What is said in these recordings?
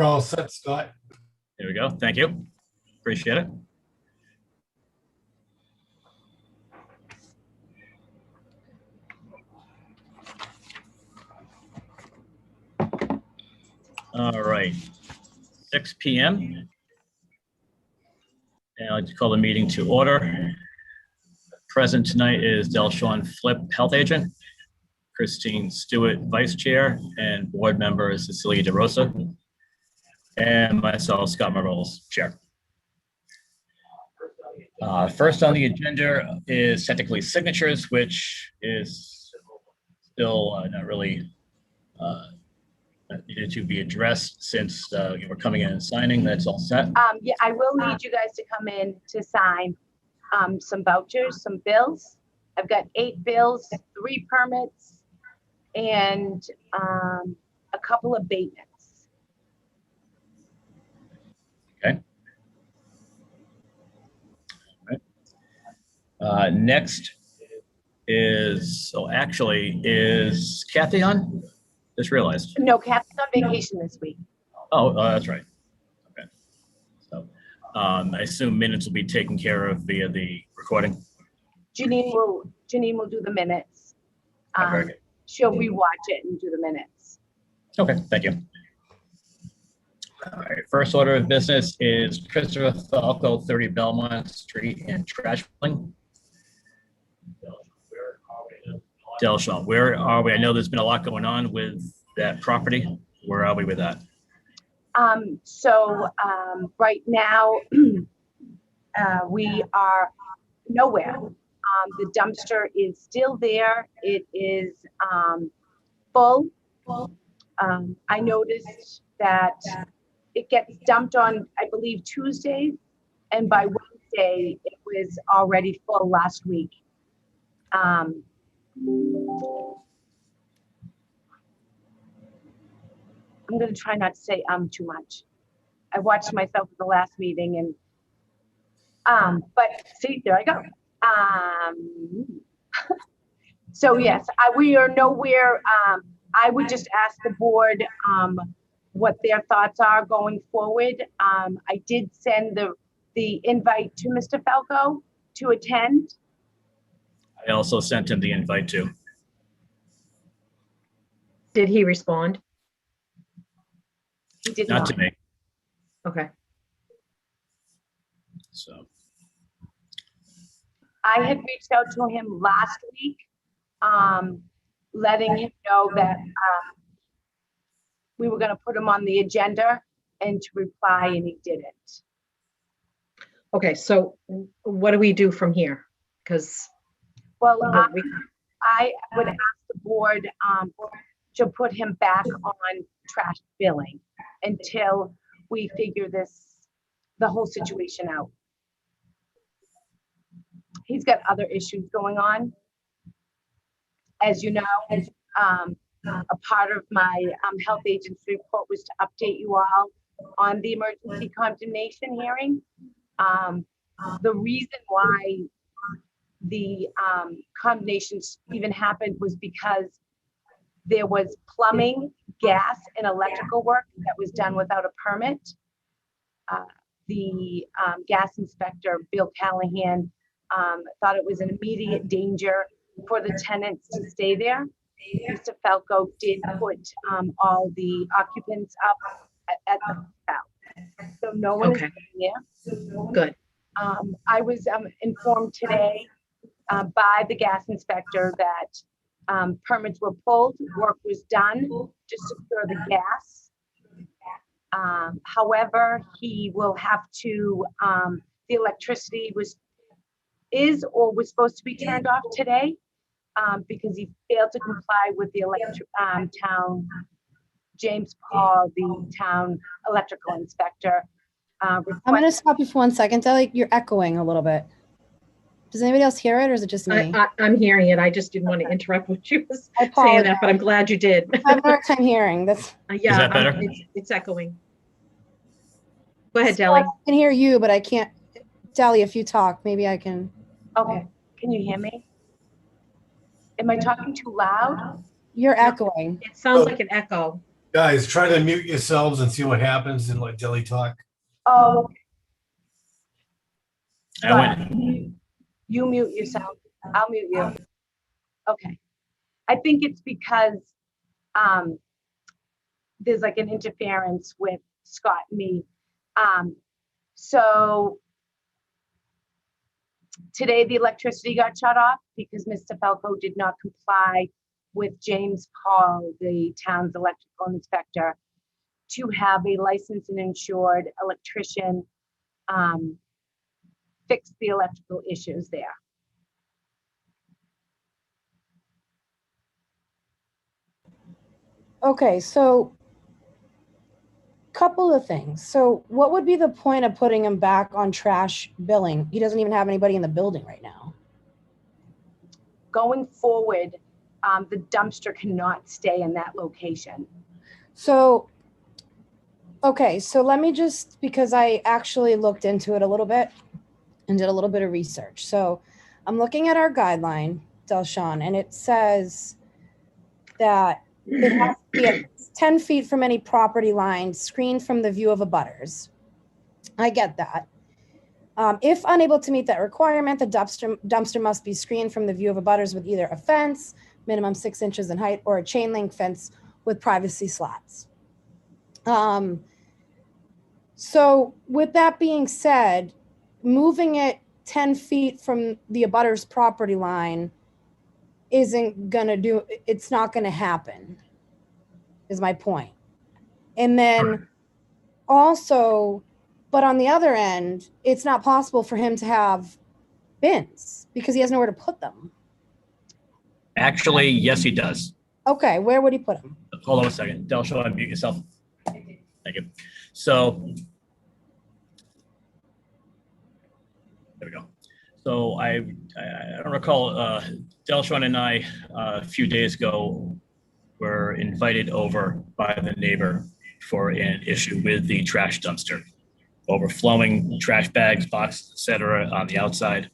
all set, Scott. There we go. Thank you. Appreciate it. All right, 6 p.m. And I'd like to call the meeting to order. Present tonight is Delshawn Flip, Health Agent, Christine Stewart, Vice Chair, and Board Member Cecilia DeRosa, and myself, Scott Marvel's Chair. First on the agenda is technically signatures, which is still not really needed to be addressed since we're coming in and signing. That's all set. Yeah, I will need you guys to come in to sign some vouchers, some bills. I've got 8 bills, 3 permits, and a couple of abatements. Okay. All right. Next is, is Kathy on? Just realized. No, Kathy's on vacation this week. Oh, that's right. Okay. So I assume minutes will be taken care of via the recording. Janine will do the minutes. Very good. She'll rewatch it and do the minutes. Okay, thank you. All right, first order of business is Christopher Falco, 30 Belmont Street in Trashville. Delshawn, where are we? I know there's been a lot going on with that property. Where are we with that? Right now, we are nowhere. The dumpster is still there. It is full. I noticed that it gets dumped on, I believe, Tuesdays, and by Wednesday, it was already full last week. I'm going to try not to say too much. I watched myself at the last meeting, and but see, there I go. So yes, we are nowhere. I would just ask the board what their thoughts are going forward. I did send the invite to Mr. Falco to attend. I also sent him the invite too. Did he respond? He did not to me. Okay. So I had reached out to him last week, letting him know that we were going to put him on the agenda and to reply, and he didn't. Okay, so what do we do from here? Because well, I would ask the board to put him back on trash billing until we figure the whole situation out. He's got other issues going on. As you know, a part of my health agent's report was to update you all on the emergency condemnation hearing. The reason why the condemnations even happened was because there was plumbing, gas, and electrical work that was done without a permit. The gas inspector, Bill Callahan, thought it was an immediate danger for the tenants to stay there. Mr. Falco did put all the occupants up at the hotel. So no one is there. Good. I was informed today by the gas inspector that permits were pulled, work was done to secure the gas. However, he will have to, the electricity was supposed to be turned off today because he failed to comply with the town, James Paul, the town electrical inspector. I'm going to stop you for 1 second, Deli. You're echoing a little bit. Does anybody else hear it, or is it just me? I'm hearing it. I just didn't want to interrupt what you was saying that, but I'm glad you did. I have a hard time hearing. That's yeah, is that better? It's echoing. Go ahead, Deli. I can hear you, but I can't. Deli, if you talk, maybe I can. Okay. Can you hear me? Am I talking too loud? You're echoing. It sounds like an echo. Guys, try to mute yourselves and see what happens and let Dilly talk. Oh, I went, you mute yourself. I'll mute you. Okay. I think it's because there's like an interference with Scott and me. So today the electricity got shut off because Mr. Falco did not comply with James Paul, the town's electrical inspector, to have a licensed and insured electrician fix the electrical issues there. Okay, so couple of things. So what would be the point of putting him back on trash billing? He doesn't even have anybody in the building right now. Going forward, the dumpster cannot stay in that location. So, okay, so let me just, because I actually looked into it a little bit and did a little bit of research. So I'm looking at our guideline, Delshawn, and it says that it has to be at 10 feet from any property line, screened from the view of abutters. I get that. If unable to meet that requirement, the dumpster must be screened from the view of abutters with either a fence, minimum 6 inches in height, or a chain link fence with privacy slats. So with that being said, moving it 10 feet from the abutters property line isn't gonna do, it's not gonna happen, is my point. And then also, but on the other end, it's not possible for him to have bins because he has nowhere to put them. actually, yes, he does. Okay, where would he put them? Hold on a second. Delshawn, unmute yourself. Thank you. So, there we go. So I don't recall, Delshawn and I, a few days ago, were invited over by the neighbor for an issue with the trash dumpster. Overflowing trash bags, boxes, et cetera, on the outside.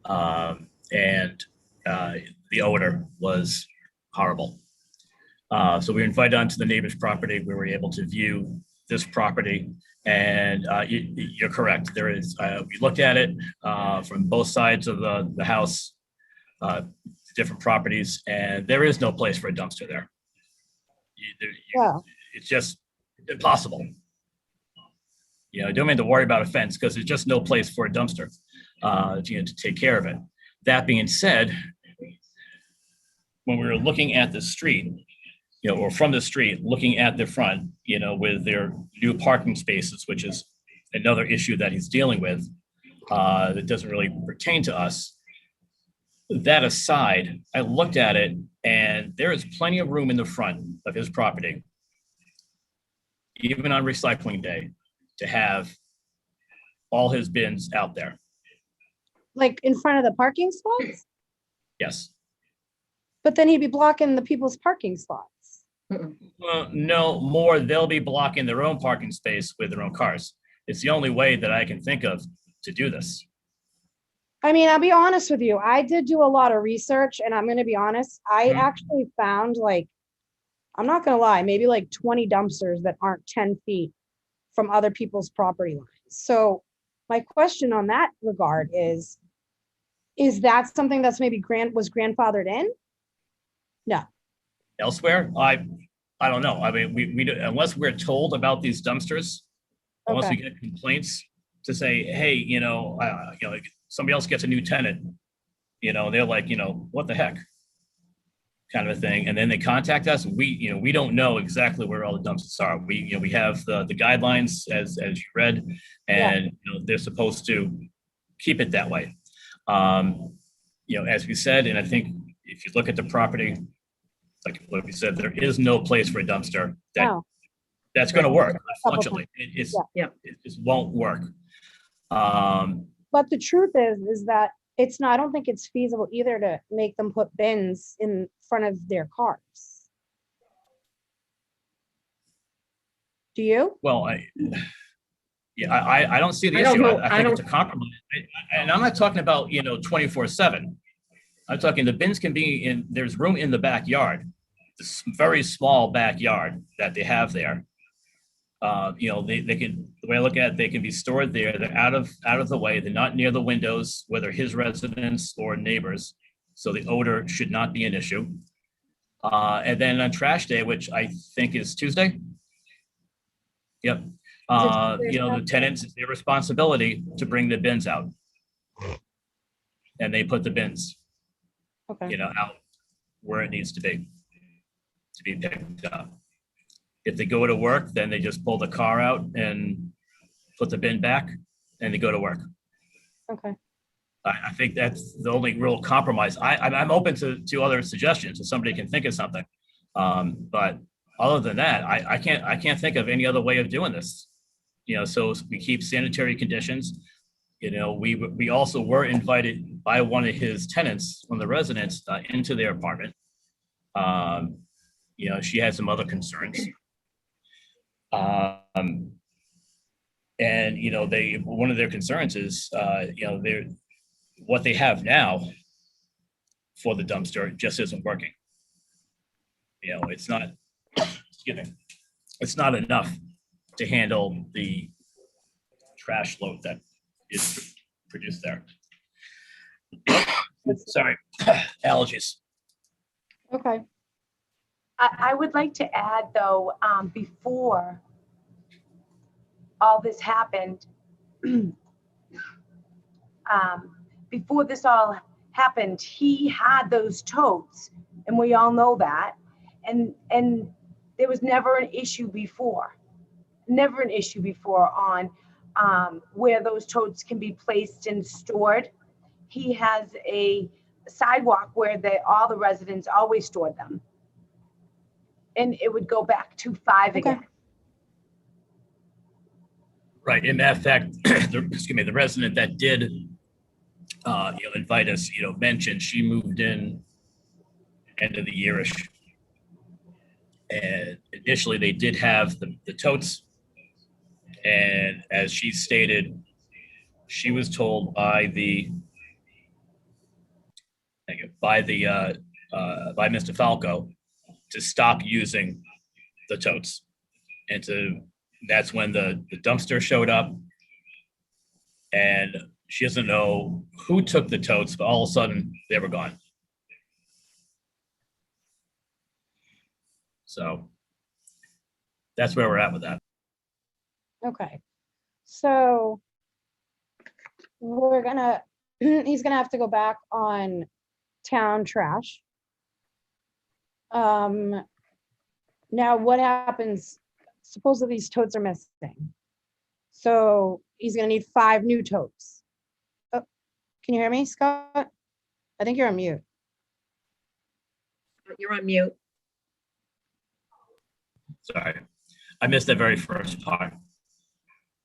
And the odor was horrible. So we were invited onto the neighbor's property. We were able to view this property, and you're correct. There is, we looked at it from both sides of the house, different properties, and there is no place for a dumpster there. Wow. It's just impossible. You know, don't mean to worry about a fence because there's just no place for a dumpster to take care of it. That being said, when we were looking at the street, you know, or from the street, looking at the front, you know, with their new parking spaces, which is another issue that he's dealing with that doesn't really pertain to us. That aside, I looked at it and there is plenty of room in the front of his property, even on recycling day, to have all his bins out there. Like in front of the parking spots? Yes. But then he'd be blocking the people's parking spots. Well, no more. They'll be blocking their own parking space with their own cars. It's the only way that I can think of to do this. I mean, I'll be honest with you. I did do a lot of research, and I'm going to be honest. I actually found, like, I'm not going to lie, maybe like 20 dumpsters that aren't 10 feet from other people's property lines. So my question on that regard is that something that's maybe was grandfathered in? No. Elsewhere, I don't know. I mean, we unless we're told about these dumpsters, unless we get complaints to say, hey, you know, like somebody else gets a new tenant, you know, they're like, you know, what the heck, kind of a thing, and then they contact us. We don't know exactly where all the dumpsters are. We have the guidelines as you read, and you know, they're supposed to keep it that way. You know, as we said, and I think if you look at the property, like what we said, there is no place for a dumpster that's going to work. Unfortunately, it just won't work. But the truth is that it's not, I don't think it's feasible either to make them put bins in front of their cars. Do you? Well, I don't see the issue. I think it's a compromise. And I'm not talking about, you know, 24/7. I'm talking the bins can be in, there's room in the backyard this very small backyard that they have there. You know, they can, the way I look at it, they can be stored there. They're out of the way. They're not near the windows, whether his residents or neighbors. So the odor should not be an issue. And then on trash day, which I think is Tuesday. Yep. You know, the tenants, it's their responsibility to bring the bins out. And they put the bins, Okay. you know, out where it needs to be picked up. If they go to work, then they just pull the car out and put the bin back and they go to work. Okay. I think that's the only real compromise. I'm open to other suggestions if somebody can think of something. But other than that, I can't think of any other way of doing this. You know, so we keep sanitary conditions. You know, we also were invited by one of his tenants, one of the residents, into their apartment. You know, she had some other concerns. And you know, one of their concerns is, you know, what they have now for the dumpster just isn't working. You know, it's not, excuse me, it's not enough to handle the trash load that is produced there. Sorry, allergies. Okay. I would like to add though, before all this happened, before this all happened, he had those totes, and we all know that. And there was never an issue before, on where those totes can be placed and stored. He has a sidewalk where all the residents always stored them. And it would go back to 5 again. Right. In that fact, the resident that did, you know, invite us, you know, mentioned she moved in end of the yearish. And initially they did have the totes. And as she stated, she was told by Mr. Falco to stop using the totes. And that's when the dumpster showed up. And she doesn't know who took the totes, but all of a sudden they were gone. So that's where we're at with that. Okay. So he's gonna have to go back on town trash. Now what happens? Supposedly these totes are missing. So he's gonna need 5 new totes. Oh, can you hear me, Scott? I think you're on mute. You're on mute. Sorry, I missed that very first part.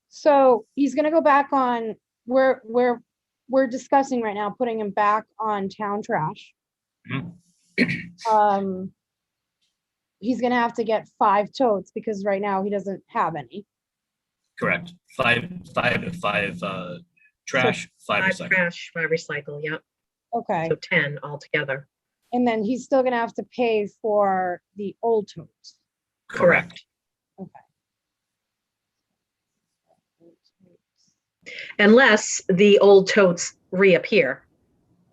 So he's gonna go back on, we're discussing right now, putting him back on town trash. Mhm. He's gonna have to get 5 totes because right now he doesn't have any. Correct. Five trash, 5 5 recycle. trash, 5 recycle, yep. Okay, So 10 altogether. and then he's still gonna have to pay for the old totes. Correct. Unless the old totes reappear.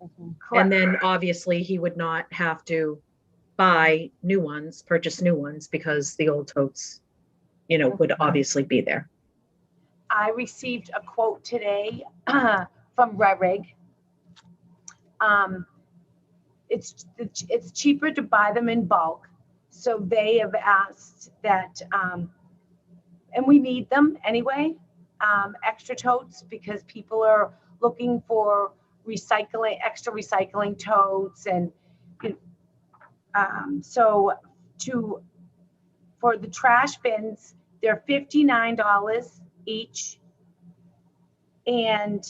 Okay. And then obviously he would not have to buy new ones, purchase new ones, because the old totes, you know, would obviously be there. I received a quote today from Rerig. It's cheaper to buy them in bulk. So they have asked that, and we need them anyway, extra totes, because people are looking for extra recycling totes. And so for the trash bins, they're $59 each. And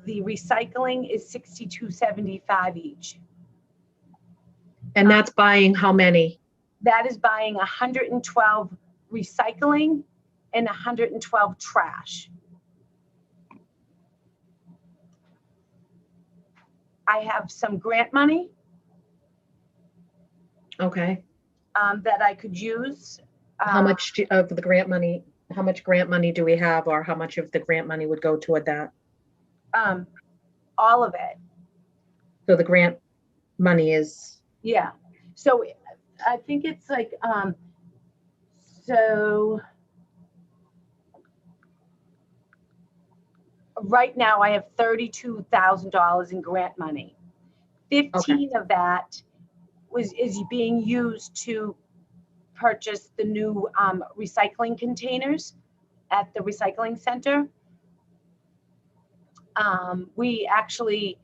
the recycling is $62.75 each. And that's buying how many? That is buying 112 recycling and 112 trash. I have some grant money. Okay. that I could use. How much of the grant money, how much grant money do we have, or how much of the grant money would go toward that? All of it. So the grant money is, Yeah. So I think it's like, so right now I have $32,000 in grant money. 15 of that is being used to purchase the new recycling containers at the recycling center. We actually,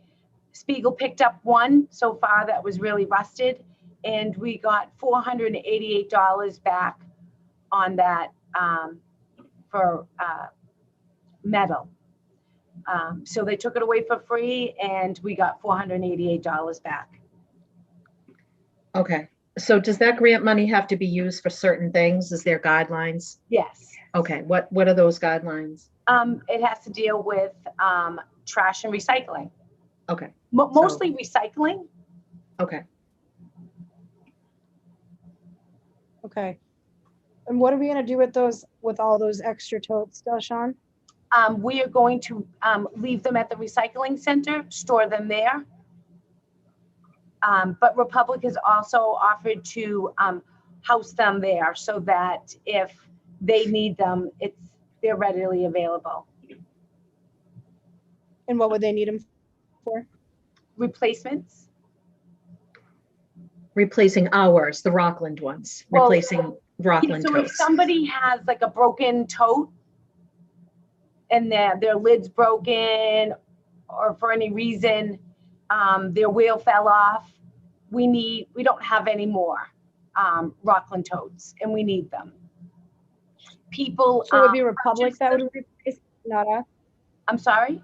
Spiegel picked up one so far that was really rusted, and we got $488 back on that for metal. So they took it away for free, and we got $488 back. okay. So does that grant money have to be used for certain things? Is there guidelines? Yes. Okay, what are those guidelines? It has to deal with trash and recycling. Okay, Mostly recycling. okay. Okay. And what are we gonna do with those, with all those extra totes, Deshawn? We are going to leave them at the recycling center, store them there. But Republic has also offered to house them there so that if they need them, they're readily available. And what would they need them for? Replacements. Replacing ours, the Rockland ones, Well, replacing Rockland So if totes. somebody has like a broken tote and their lid's broken, or for any reason their wheel fell off, we don't have any more Rockland totes, and we need them. People. So it would be Republic purchase that would them. replace, not us? I'm sorry?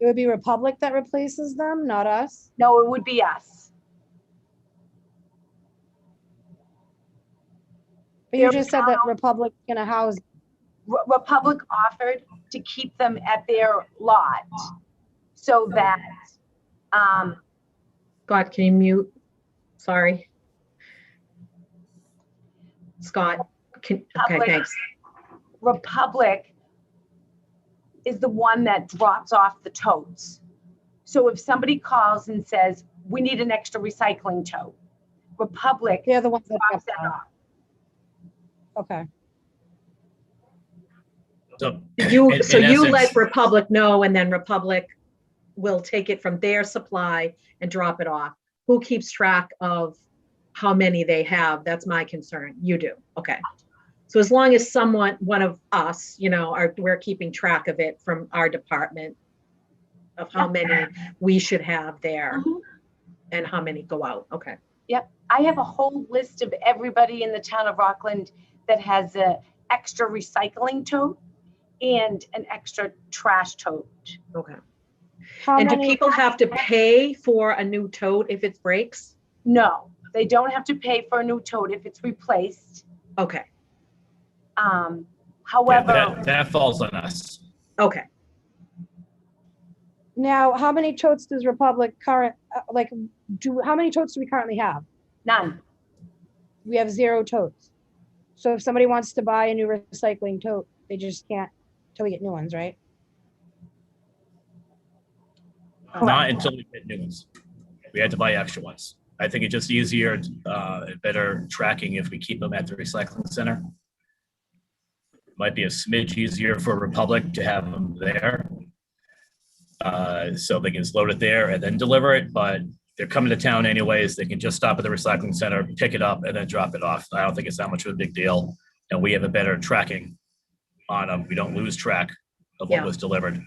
It would be Republic that replaces them, not us? No, it would be us. But you They're just said that town- Republic's gonna house, Republic offered to keep them at their lot so that, Scott, can you mute? Sorry. Scott, okay, Public. thanks. Republic is the one that drops off the totes. So if somebody calls and says, we need an extra recycling tote, Republic they're the ones that drops drop that off. off. Okay. So You, in so you essence- let Republic know, and then Republic will take it from their supply and drop it off. Who keeps track of how many they have? That's my concern. You do, okay. So as long as one of us, we're keeping track of it from our department of how many we should have there Mhm. and how many go out, okay. I have a whole list of everybody in the town of Rockland that has a extra recycling tote and an extra trash tote. Okay. How And do many, people have to pay for a new tote if it breaks? No, they don't have to pay for a new tote if it's replaced. Okay, Yeah, However, that falls on us. okay. now, how many totes does Republic how many totes do we currently have? none. We have 0 totes. So if somebody wants to buy a new recycling tote, they just can't till we get new ones, right? Not until we get new ones. We had to buy extra ones. I think it's just easier, and better tracking if we keep them at the recycling center. Might be a smidge easier for Republic to have them there. So they can just load it there and then deliver it, but they're coming to town anyways. They can just stop at the recycling center, pick it up, and then drop it off. I don't think it's that much of a big deal. And we have a better tracking on them. We don't lose track of what Yeah. was delivered.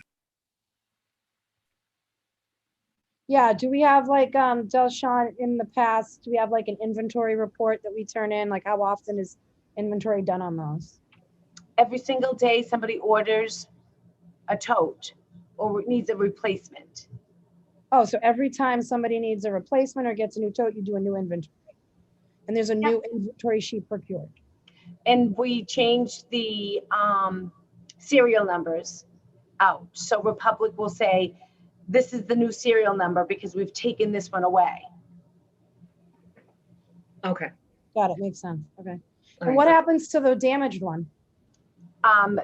Yeah, do we have like, Deshawn, in the past, do we have like an inventory report that we turn in? Like how often is inventory done on those? Every single day, somebody orders a tote or needs a replacement. Oh, so every time somebody needs a replacement or gets a new tote, you do a new inventory. And there's a new inventory sheet procured. And we changed the serial numbers out. So Republic will say, this is the new serial number because we've taken this one away. Okay, Got it. Makes sense. Okay. All And what right. happens to the damaged one?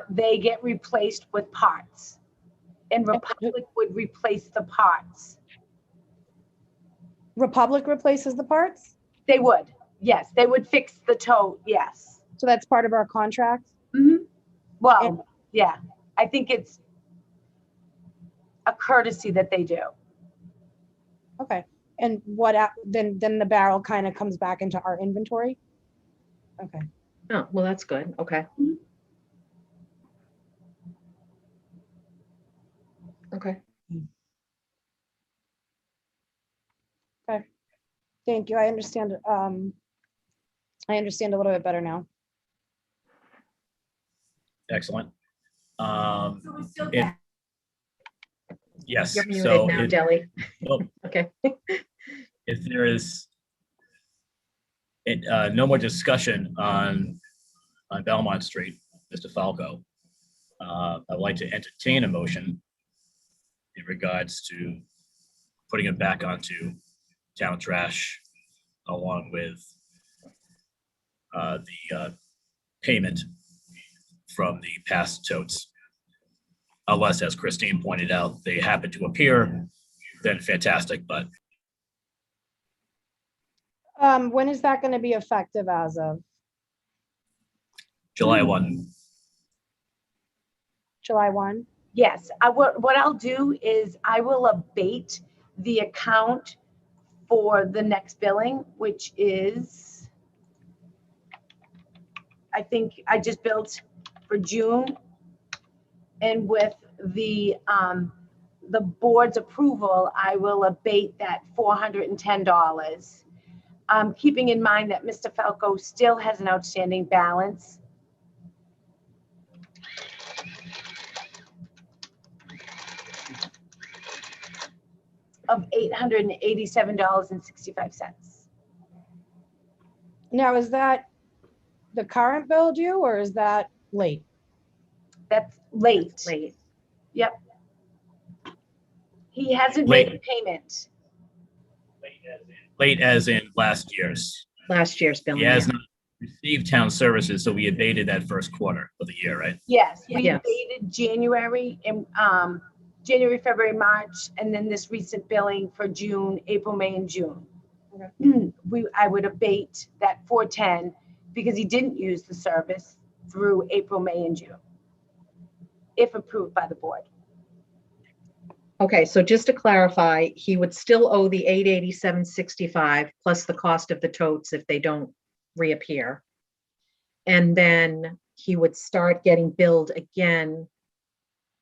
They get replaced with parts. And Republic would replace the parts. Republic replaces the parts? They would, yes, they would fix the tow, yes. So that's part of our contract? Well, yeah, I think it's a courtesy that they do. Okay. And then the barrel kind of comes back into our inventory? Okay. Oh, well, that's good. Okay. Okay. Thank you. I understand. I understand a little bit better now. Excellent. it- Yes, You're muted so now, Delhi. well, Okay. if there is no more discussion on Belmont Street, Mr. Falco, I'd like to entertain a motion in regards to putting it back onto town trash along with the payment from the past totes. Unless, as Christine pointed out, they happen to appear, then fantastic, but When is that going to be effective as of? July 1. July 1? Yes, what I'll do is I will abate the account for the next billing, which is, I think I just billed for June. And with the board's approval, I will abate that $410. Keeping in mind that Mr. Falco still has an outstanding balance of $887.65. Now, is that the current bill due or is that late? That's late. Late. Yep. He hasn't Late. made a payment. Late as in last year's. Last year's billing. He has yeah. not received town services, so we abated that first quarter of the year, right? Yes, we Yes. dated January and January, February, March, and then this recent billing for June, April, May, and June. I would abate that 410 because he didn't use the service through April, May, and June, if approved by the board. Okay, so just to clarify, he would still owe the $887.65 plus the cost of the totes if they don't reappear. And then he would start getting billed again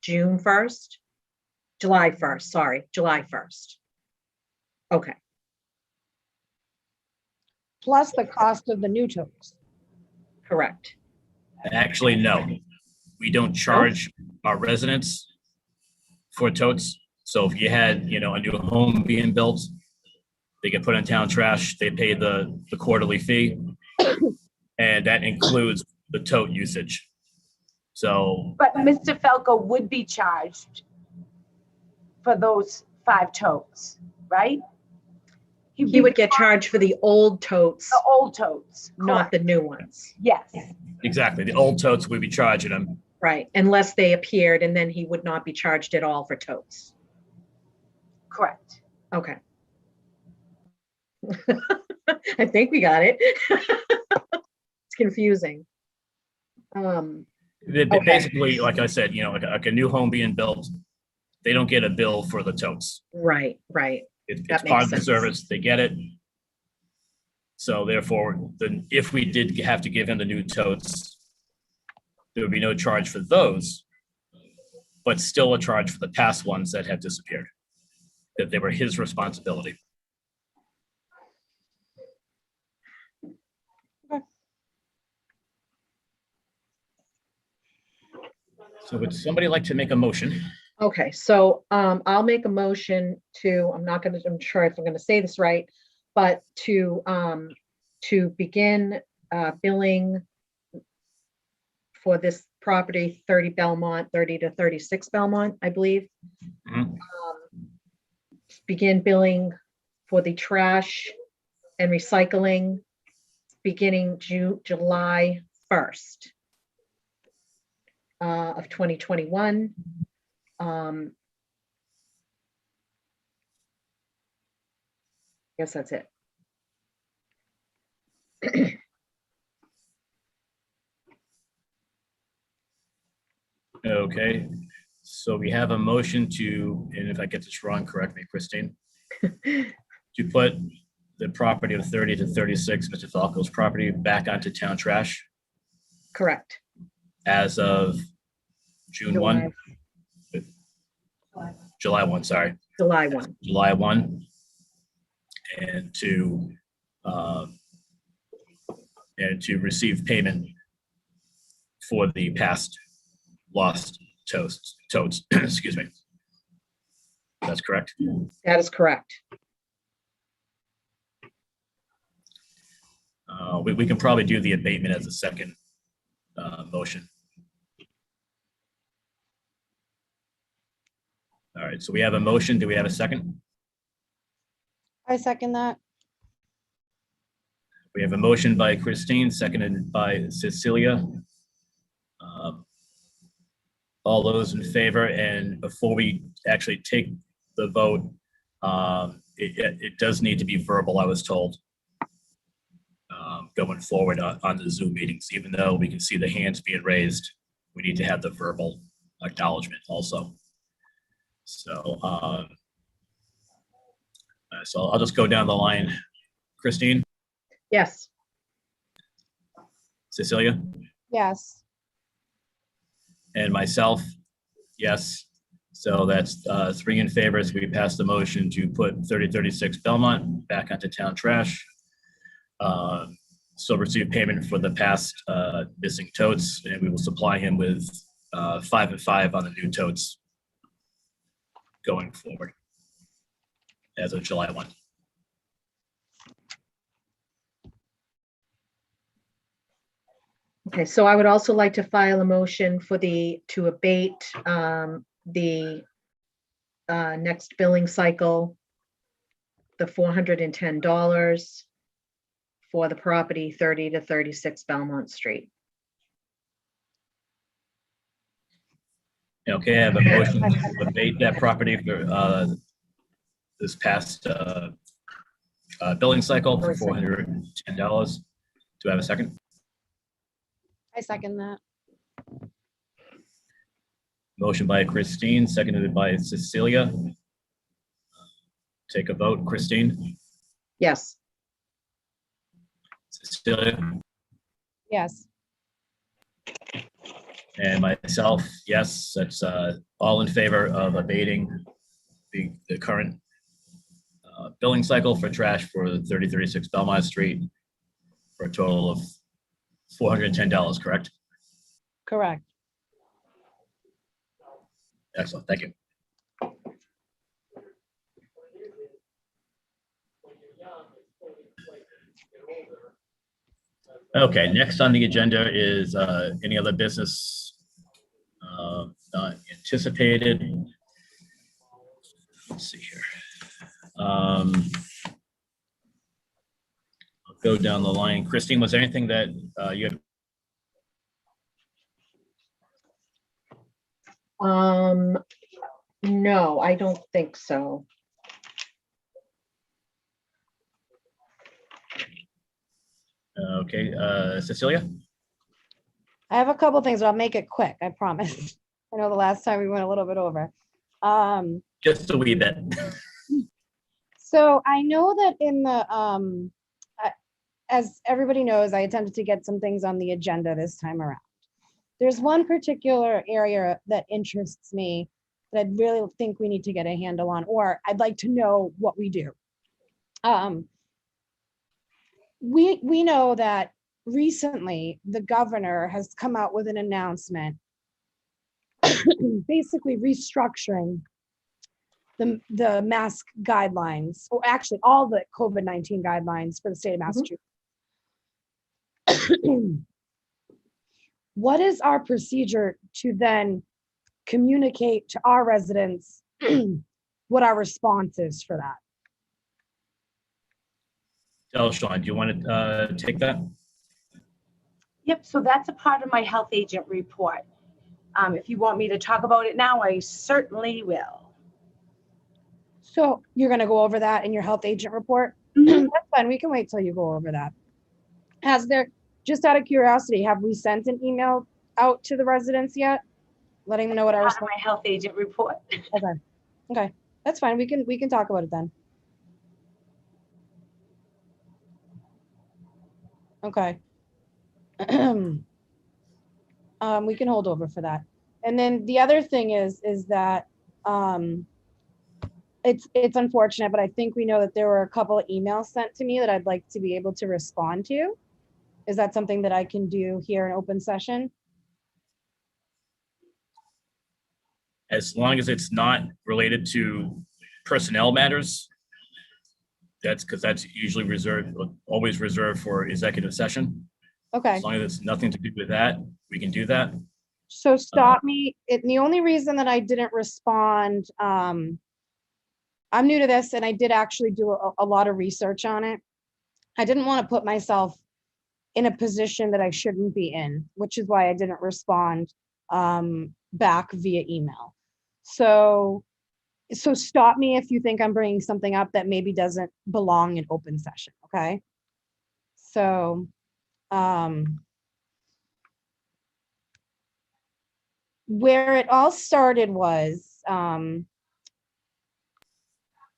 June 1st, July 1st, sorry, July 1st. Okay, Plus the cost of the new totes. correct. Actually, no. We don't charge our residents for totes. So if you had, a new home being built, they get put in town trash, they pay the quarterly fee. And that includes the tote usage. So But Mr. Falco would be charged for those 5 totes, right? He would get charged for the old totes, The old totes. not the correct. new ones. Yes, exactly, the old totes, we'd be charging them. Right, unless they appeared, and then he would not be charged at all for totes. correct. Okay. I think we got it. It's confusing. Okay. Basically, like I said, like a new home being built, they don't get a bill for the totes. Right. It's That part makes of the sense. service, they get it. So therefore, then if we did have to give him the new totes, there would be no charge for those, but still a charge for the past ones that had disappeared, that they were his responsibility. So would somebody like to make a motion? Okay, so I'll make a motion to, I'm sure if I'm gonna say this right, but to begin billing for this property, 30 Belmont, 30 to 36 Belmont, I believe. Mhm. Begin billing for the trash and recycling beginning July 1st of 2021. Guess that's it. Okay, so we have a motion to, and if I get this wrong, correct me, Christine, to put the property of 30 to 36, Mr. Falco's property, back onto town trash Correct. as of June 1, July 1, sorry, July 1. July 1. And to receive payment for the past lost totes, excuse me. That's correct. That is correct. We can probably do the abatement as a second motion. All right, so we have a motion. Do we have a second? I second that. We have a motion by Christine, seconded by Cecilia. All those in favor, and before we actually take the vote, it does need to be verbal, I was told, going forward on the Zoom meetings. Even though we can see the hands being raised, we need to have the verbal acknowledgement also. So, so I'll just go down the line. Christine, Yes. Cecilia, Yes. and myself, yes. So that's 3 in favor. So we passed the motion to put 3036 Belmont back onto town trash. Still receive payment for the past missing totes, and we will supply him with 5 and 5 on the new totes going forward as of July 1. Okay, so I would also like to file a motion for to abate the next billing cycle, the $410 for the property 30 to 36 Belmont Street. Okay, I have a motion to abate that property for this past billing cycle for $410. Do I have a second? I second that. Motion by Christine, seconded by Cecilia. Take a vote. Christine, Yes. Cecilia, Yes. and myself, yes. That's all in favor of abating the current billing cycle for trash for 3036 Belmont Street for a total of $410, correct? Correct. Excellent, thank you. Okay, next on the agenda is any other business not anticipated. Let's see here. I'll go down the line. Christine, was there anything that you had? No, I don't think so. Okay, Cecilia? I have a couple things, but I'll make it quick, I promise. I know the last time we went a little bit over. Just a wee bit. So I know that in the, as everybody knows, I attempted to get some things on the agenda this time around. There's one particular area that interests me that I really think we need to get a handle on, or I'd like to know what we do. We know that recently the governor has come out with an announcement basically restructuring the mask guidelines, or actually all the COVID-19 guidelines for the state of Massachusetts. What is our procedure to then communicate to our residents what our response is for that? Delshon, do you want to take that? Yep, so that's a part of my health agent report. If you want me to talk about it now, I certainly will. So you're gonna go over that in your health agent report? Mhm. That's fine, we can wait till you go over that. Just out of curiosity, have we sent an email out to the residents yet? Letting them know what our, Part of my health agent report. okay, that's fine, we can talk about it then. Okay. We can hold over for that. And then the other thing is that, it's unfortunate, but I think we know that there were a couple of emails sent to me that I'd like to be able to respond to. Is that something that I can do here in open session? As long as it's not related to personnel matters, that's usually always reserved for executive session. Okay, As long as it's nothing to do with that, we can do that. so stop me. The only reason that I didn't respond, I'm new to this and I did actually do a lot of research on it. I didn't want to put myself in a position that I shouldn't be in, which is why I didn't respond back via email. So stop me if you think I'm bringing something up that maybe doesn't belong in open session, okay? So, where it all started was,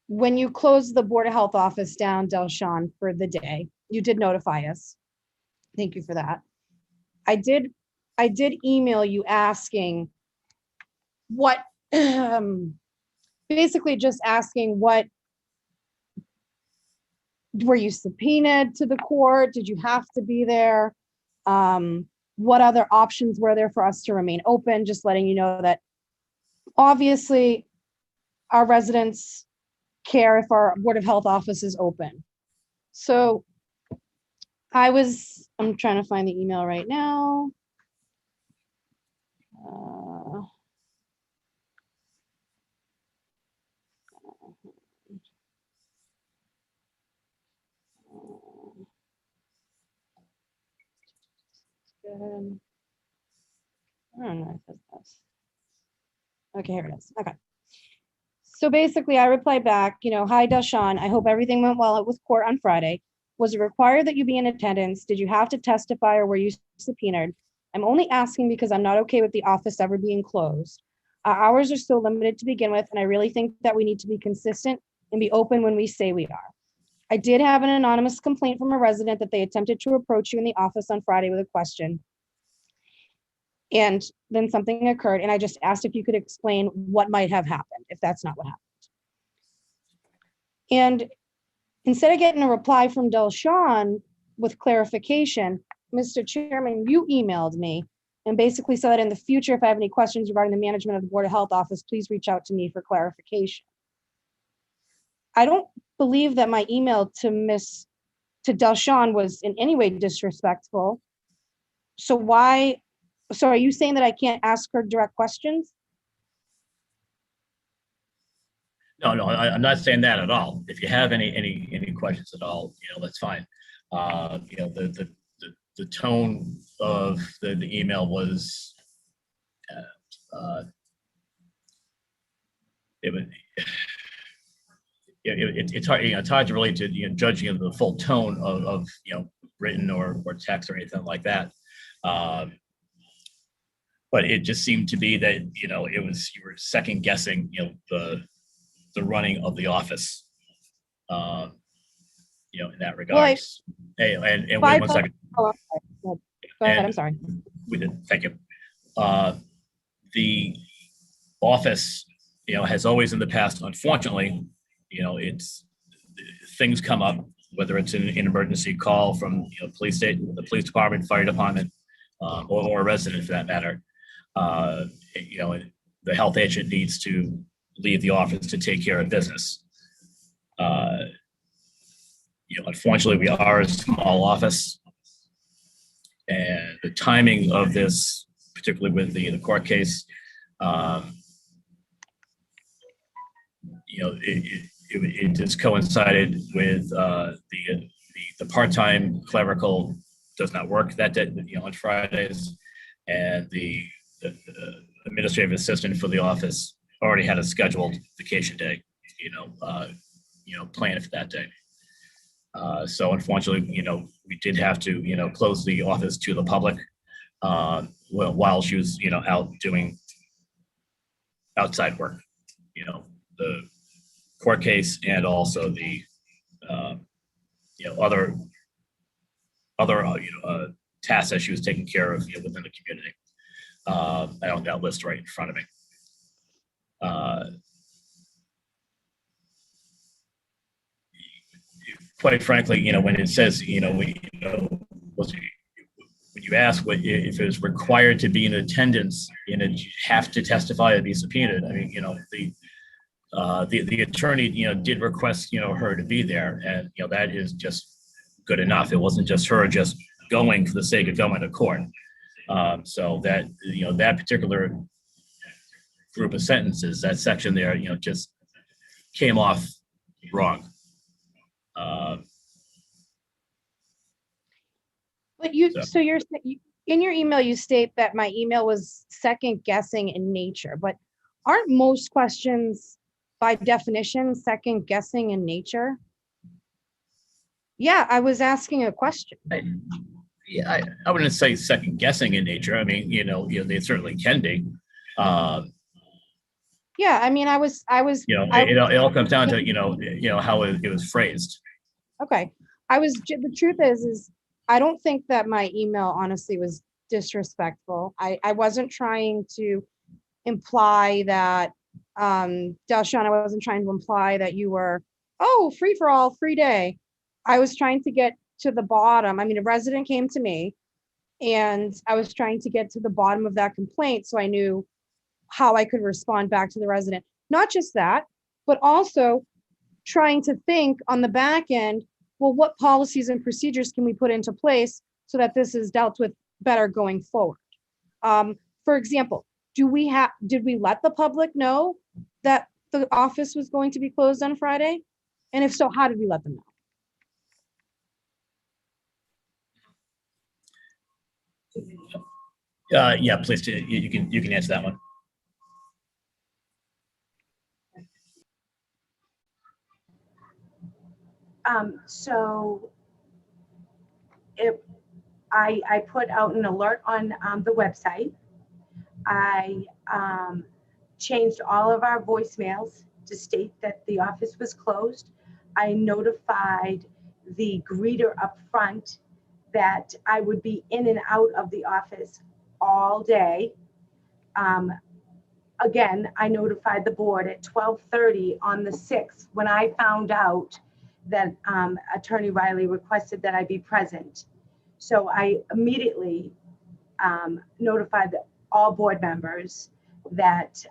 when you closed the Board of Health office down, Delshon, for the day, you did notify us. Thank you for that. I did email you asking what, basically just asking what, were you subpoenaed to the court? Did you have to be there? What other options were there for us to remain open? Just letting you know that obviously our residents care if our Board of Health office is open. So I'm trying to find the email right now. Good. I don't know if it's this. Okay, here it is. Okay. So basically I replied back, hi Delshon, I hope everything went well with court on Friday. Was it required that you be in attendance? Did you have to testify or were you subpoenaed? I'm only asking because I'm not okay with the office ever being closed. Our hours are so limited to begin with, and I really think that we need to be consistent and be open when we say we are. I did have an anonymous complaint from a resident that they attempted to approach you in the office on Friday with a question. And then something occurred, and I just asked if you could explain what might have happened, if that's not what happened. And instead of getting a reply from Delshon with clarification, Mr. Chairman, you emailed me and basically said that in the future, if I have any questions regarding the management of the Board of Health office, please reach out to me for clarification. I don't believe that my email to Delshon was in any way disrespectful. So are you saying that I can't ask her direct questions? No, I'm not saying that at all. If you have any questions at all, that's fine. The tone of the email was, it's hard, it's hard to relate to, judging the full tone of written or text or anything like that. But it just seemed to be that, you were second guessing, the running of the office, in that regard. Hey, and wait 1 second. Oh, go ahead, I'm sorry. We did, thank you. The office, has always in the past, unfortunately, things come up, whether it's an emergency call from the police department, fire department, or a resident for that matter. The health agent needs to leave the office to take care of business. Unfortunately, we are a small office, and the timing of this, particularly with the court case, it just coincided with the the part-time clerical does not work that day, on Fridays, and the administrative assistant for the office already had a scheduled vacation day, planned for that day. So unfortunately, we did have to, close the office to the public while she was, out doing outside work, the court case and also the, other tasks that she was taking care of within the community. I don't have that list right in front of me. Quite frankly, when it says, when you ask if it was required to be in attendance, you have to testify to be subpoenaed. I mean, the attorney, did request, her to be there, and that is just good enough. It wasn't just her just going for the sake of going to court. So that, that particular group of sentences, that section there, just came off wrong. But so you're in your email, you state that my email was second guessing in nature, but aren't most questions by definition second guessing in nature? Yeah, I was asking a question. I wouldn't say second guessing in nature. I mean, they certainly can be. Yeah, I mean, it all comes down to, how it was phrased. Okay. The truth is I don't think that my email honestly was disrespectful. I wasn't trying to imply that, Dalshawn, I wasn't trying to imply that you were, free for all, free day. I was trying to get to the bottom. I mean, a resident came to me and I was trying to get to the bottom of that complaint so I knew how I could respond back to the resident. Not just that, but also trying to think on the back end, well, what policies and procedures can we put into place so that this is dealt with better going forward? For example, did we let the public know that the office was going to be closed on Friday? And if so, how did we let them know? Yeah, please, you can answer that one. So if I put out an alert on the website. I changed all of our voicemails to state that the office was closed. I notified the greeter up front that I would be in and out of the office all day. Again, I notified the board at 12:30 on the 6th when I found out that Attorney Riley requested that I be present. So I immediately notified all board members that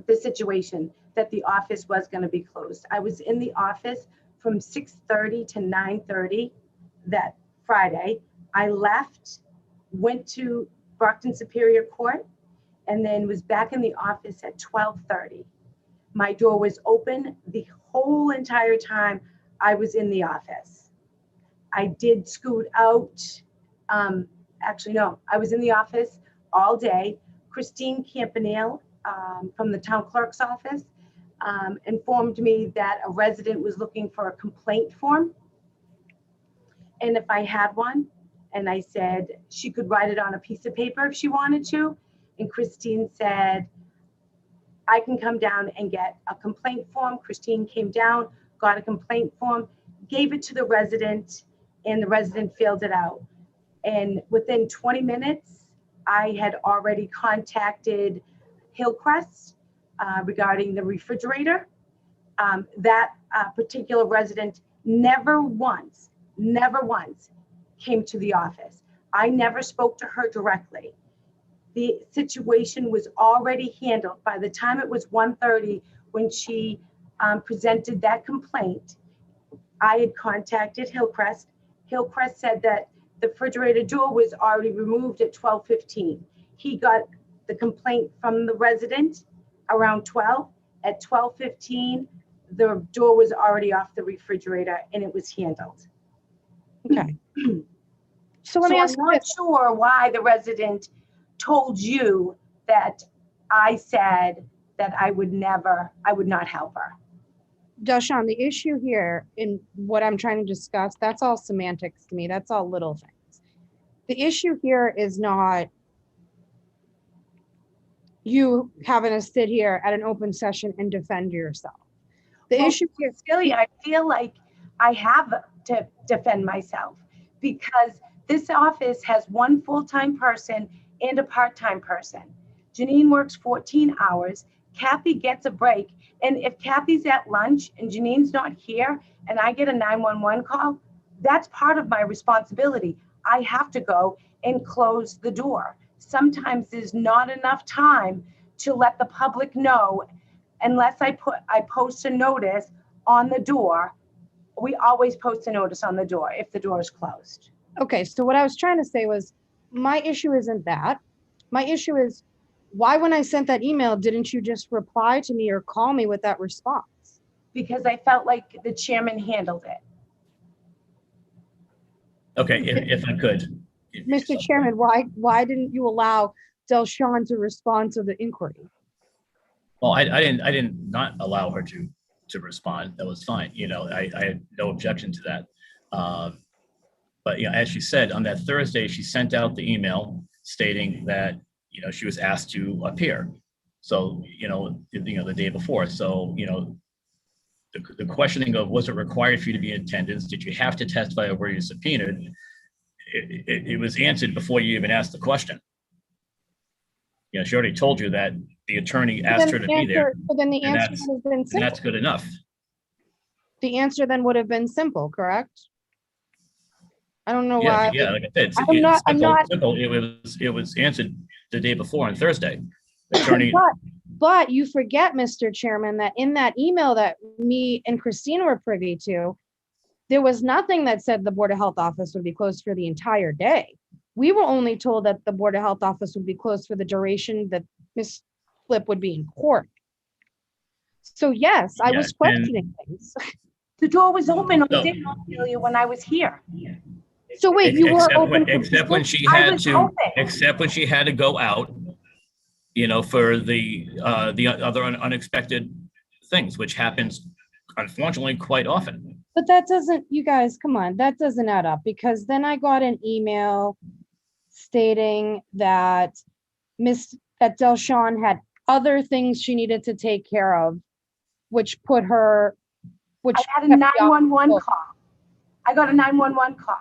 the situation, that the office was going to be closed. I was in the office from 6:30 to 9:30 that Friday. I left, went to Brockton Superior Court, and then was back in the office at 12:30. My door was open the whole entire time I was in the office. I did scoot out. Actually, no, I was in the office all day. Christine Campanale from the town clerk's office informed me that a resident was looking for a complaint form. And if I had one, and I said she could write it on a piece of paper if she wanted to. And Christine said, I can come down and get a complaint form. Christine came down, got a complaint form, gave it to the resident, and the resident filled it out. And within 20 minutes, I had already contacted Hillcrest regarding the refrigerator. That particular resident never once came to the office. I never spoke to her directly. The situation was already handled. By the time it was 1:30, when she presented that complaint, I had contacted Hillcrest. Hillcrest said that the refrigerator door was already removed at 12:15. He got the complaint from the resident around 12. At 12:15, the door was already off the refrigerator and it was handled. Okay. So let me ask I'm you not this. sure why the resident told you that I said that I would not help her. Deshaun, the issue here in what I'm trying to discuss, that's all semantics to me. That's all little things. The issue here is not you having to sit here at an open session and defend yourself. The Well, issue here, Silly, I feel like I have to defend myself because this office has one full-time person and a part-time person. Janine works 14 hours. Kathy gets a break. And if Kathy's at lunch and Janine's not here and I get a 911 call, that's part of my responsibility. I have to go and close the door. Sometimes there's not enough time to let the public know unless I post a notice on the door. We always post a notice on the door if the door is closed. okay, so what I was trying to say was my issue isn't that. My issue is why, when I sent that email, didn't you just reply to me or call me with that response? Because I felt like the chairman handled it. Okay, if I could. Mr. Chairman, why didn't you allow Delshon to respond to the inquiry? Well, I didn't not allow her to respond. That was fine. You know, I had no objection to that. But you know, as she said, on that Thursday, she sent out the email stating that, you know, she was asked to appear. So, you know, the day before. So, you know, the questioning of was it required for you to be in attendance? Did you have to testify or were you subpoenaed? It was answered before you even asked the question. You know, she already told you that the attorney asked her to be there. But then the and answer that's- would have been And simple. that's good enough. The answer then would have been simple, correct? I don't know Yeah, why. yeah, like I said, I'm not- simple. It was answered the day before on Thursday. The attorney, But you forget, Mr. Chairman, that in that email that me and Christina were privy to, there was nothing that said the Board of Health office would be closed for the entire day. We were only told that the Board of Health office would be closed for the duration that Ms. Flip would be in court. So yes, I Yeah, was questioning things. The door was open all No. day, Celia, when I was here. So wait, you were open. except when she I had was to, open. except when she had to go out, you know, for the other unexpected things, which happens unfortunately quite often. But that doesn't, you guys, come on, that doesn't add up because then I got an email stating that that Delshon had other things she needed to take care of, which put her, which. I had a kept me off 911 the call. I got a 911 call.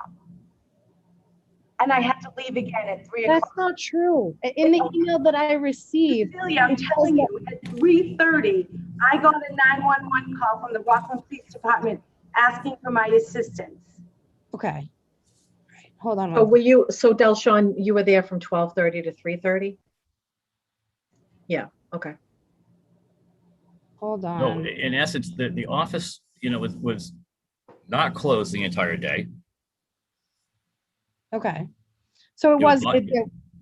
And I had to leave again at 3 That's o'clock. not true. In the email that I received, Celia, I'm telling you, at 3:30, I got a 911 call from the Rockland Police Department asking for my assistance. okay. Right, hold on. Oh, one were you, so Delshon, you were there from 12:30 to 3:30? Yeah, okay. Hold No, on. in essence, the office, you know, was not closed the entire day. Okay. So it You was, applied.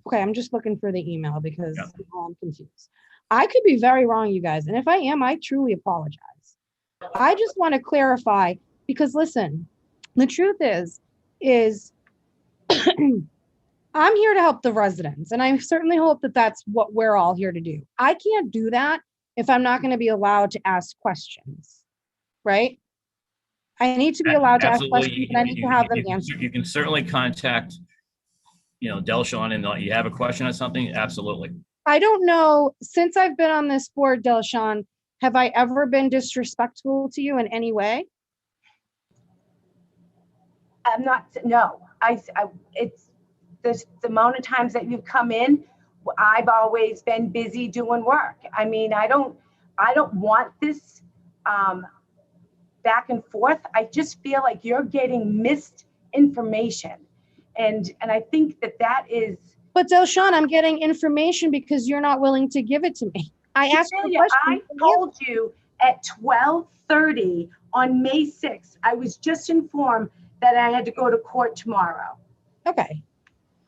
okay, I'm just looking for the email because Yeah. I'm confused. I could be very wrong, you guys. And if I am, I truly apologize. I just want to clarify because listen, the truth is I'm here to help the residents. And I certainly hope that that's what we're all here to do. I can't do that if I'm not going to be allowed to ask questions, right? I need to be allowed to ask Absolutely. questions and I need to have them answered. You can certainly contact, you know, Delshon, and you have a question or something, absolutely. I don't know, since I've been on this board, Delshon, have I ever been disrespectful to you in any way? I'm not, no, it's the amount of times that you've come in, I've always been busy doing work. I mean, I don't want this back and forth. I just feel like you're getting missed information. And I think that is. But Delshon, I'm getting information because you're not willing to give it to me. I asked you a Cecilia, question. I told you at 12:30 on May 6th, I was just informed that I had to go to court tomorrow Okay,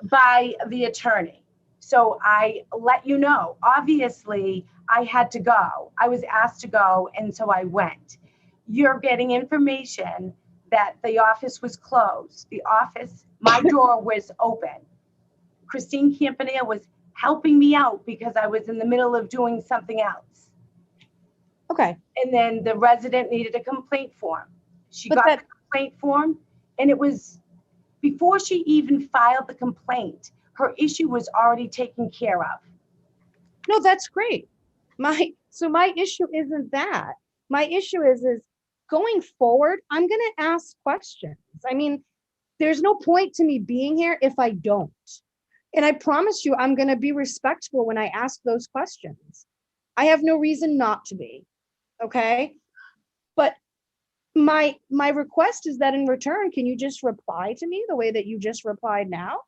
by the attorney. So I let you know, obviously I had to go. I was asked to go and so I went. you're getting information that the office was closed. The office, my door was open. Christine Campanile was helping me out because I was in the middle of doing something else. Okay, And then the resident needed a complaint form. She But got that- the complaint form, and it was before she even filed the complaint, her issue was already taken care of. no, that's great. So my issue isn't that. My issue is going forward, I'm gonna ask questions. I mean, there's no point to me being here if I don't. And I promise you, I'm gonna be respectful when I ask those questions. I have no reason not to be, okay? But my request is that in return, can you just reply to me the way that you just replied now?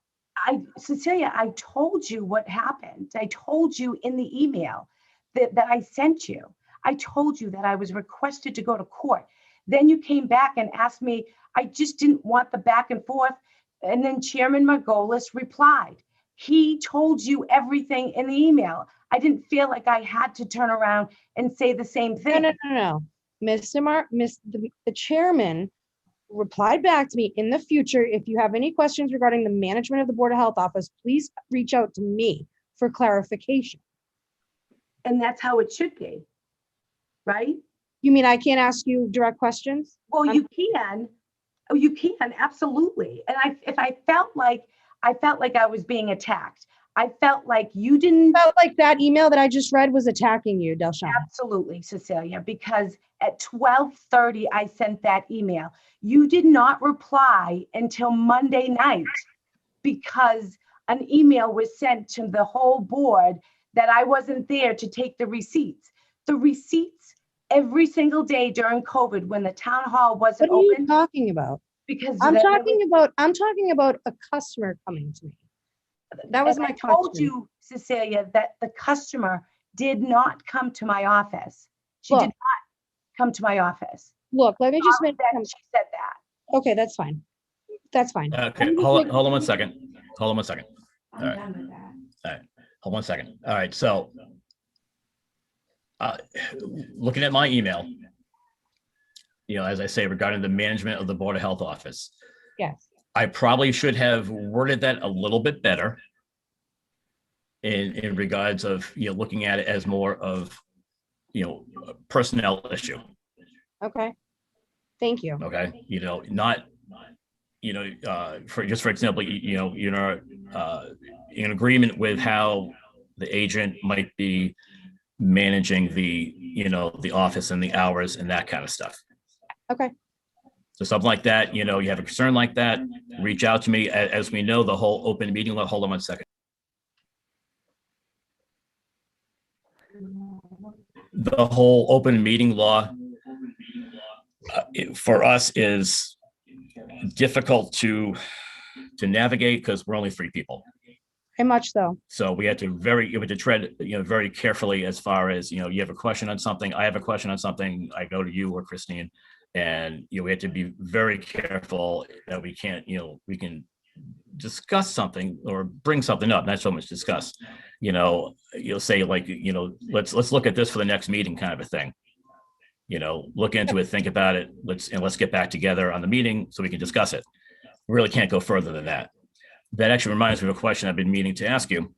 Cecilia, I told you what happened. I told you in the email that I sent you. I told you that I was requested to go to court. Then you came back and asked me, I just didn't want the back and forth. And then Chairman Margolis replied. He told you everything in the email. I didn't feel like I had to turn around and say the same No, thing. no. The chairman replied back to me, in the future, if you have any questions regarding the management of the Board of Health office, please reach out to me for clarification. And that's how it should be, right? You mean I can't ask you direct questions? Well, I'm- you can. Oh, you can, absolutely. And if I felt like I was being attacked. I felt like you didn't. Felt like that email that I just read was attacking you, Delshana. Absolutely, Cecilia, because at 12:30, I sent that email. You did not reply until Monday night because an email was sent to the whole board that I wasn't there to take the receipts. The receipts every single day during COVID when the town hall What wasn't are you open talking about? because I'm there talking about a customer coming to me. That was and my I told question. you, Cecilia, that the customer did not come to my office. She Look. did not come to my office. Look, let me just make, That she said that. okay, that's fine. That's fine. Okay, Let me just hold make- on one second. Hold on one second. I'm All right. done with that. All right, hold one second. All right, so looking at my email, as I say, regarding the management of the Board of Health office, Yes, I probably should have worded that a little bit better in regards of, looking at it as more of, a personnel issue. okay. Thank you. Okay, not, for example, you're in agreement with how the agent might be managing the office and the hours and that kind of stuff. Okay, So something like that, you have a concern like that, reach out to me. As we know, the whole open meeting law, hold on one second. The whole open meeting law for us is difficult to navigate because we're only 3 people. very much so. So we had to tread, very carefully as far as, you have a question on something, I have a question on something, I go to you or Christine, and, we have to be very careful that we can't, we can discuss something or bring something up, not so much discuss, you'll say like, let's look at this for the next meeting kind of a thing. Look into it, think about it, let's get back together on the meeting so we can discuss it. We really can't go further than that. That actually reminds me of a question I've been meaning to ask you.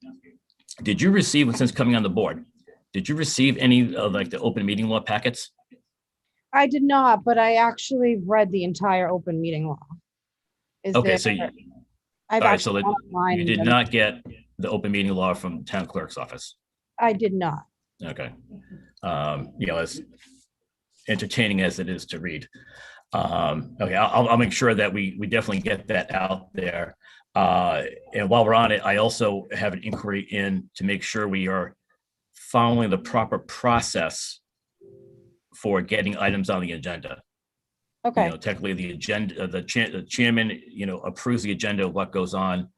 Did you receive, since coming on the board, did you receive any of like the open meeting law packets? I did not, but I actually read the entire open meeting law. Okay, so I've all right, so actually gone online you and did done- not get the open meeting law from town clerk's office. I did not. Okay. As entertaining as it is to read. Okay, I'll make sure that we definitely get that out there. And while we're on it, I also have an inquiry in to make sure we are following the proper process for getting items on the agenda. Okay, Technically the agenda, the chairman, approves the agenda of what goes on.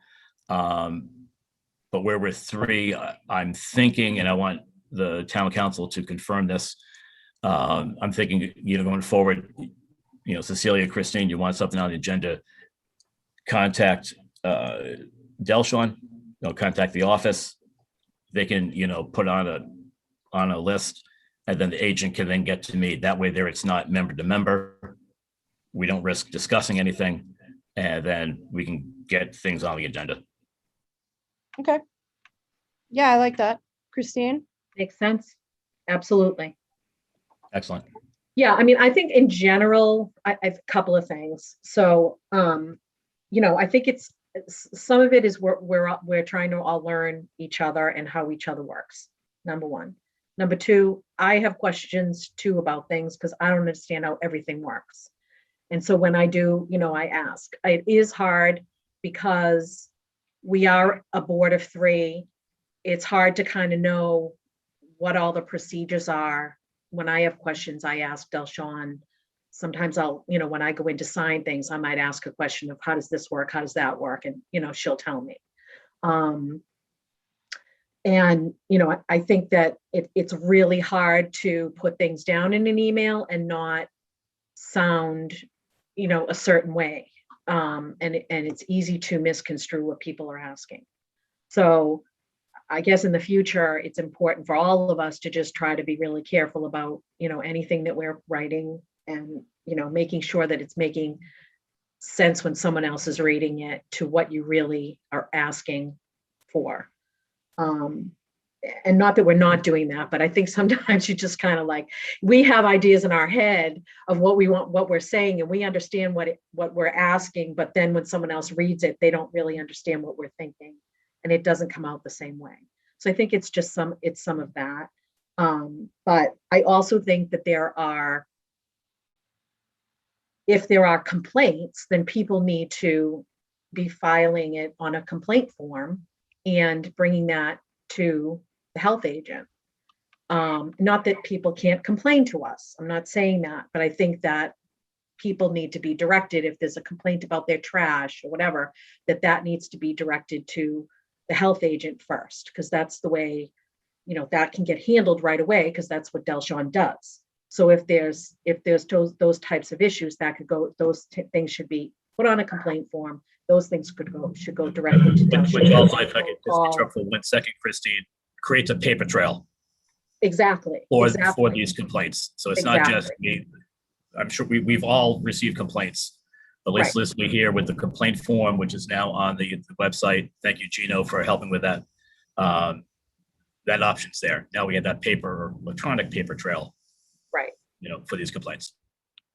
But where we're 3, I'm thinking, and I want the town council to confirm this. I'm thinking, going forward, Cecilia, Christine, you want something on the agenda, contact Delshon, contact the office. They can, put on a list, and then the agent can then get to me. That way there, it's not member to member. We don't risk discussing anything, and then we can get things on the agenda. Okay. Yeah, I like that. Christine? Makes sense. Absolutely. Excellent. Yeah, I mean, I think in general, I've a couple of things. So, I think it's some of it is we're trying to all learn each other and how each other works. Number one. Number two, I have questions too about things because I don't understand how everything works. And so when I do, I ask. It is hard because we are a board of 3. It's hard to kind of know what all the procedures are. When I have questions, I ask Delshawn. Sometimes I'll, when I go in to sign things, I might ask a question of how does this work? How does that work? And, she'll tell me. I think that it's really hard to put things down in an email and not sound, a certain way. And it's easy to misconstrue what people are asking. So I guess in the future, it's important for all of us to just try to be really careful about, anything that we're writing and, making sure that it's making sense when someone else is reading it to what you really are asking for. And not that we're not doing that, but I think sometimes you just kind of like, we have ideas in our head of what we want, what we're saying, and we understand what we're asking, but then when someone else reads it, they don't really understand what we're thinking, and it doesn't come out the same way. So I think it's just some of that. But I also think that if there are complaints, then people need to be filing it on a complaint form and bringing that to the health agent. Not that people can't complain to us. I'm not saying that, but I think that people need to be directed if there's a complaint about their trash or whatever, that needs to be directed to the health agent first, because that's the way, that can get handled right away, because that's what Delshawn does. So if there's those types of issues, that could go, things should be put on a complaint form. Those things should go directly to Delshawn. Which also, if I could just interrupt for 1 second, Christine, creates a paper trail. Exactly. For these complaints. So it's not just me. I'm sure we've all received complaints. But let's listen here with the complaint form, which is now on the website. Thank you, Gino, for helping with that. That option's there. Now we have that electronic paper trail. Right. For these complaints.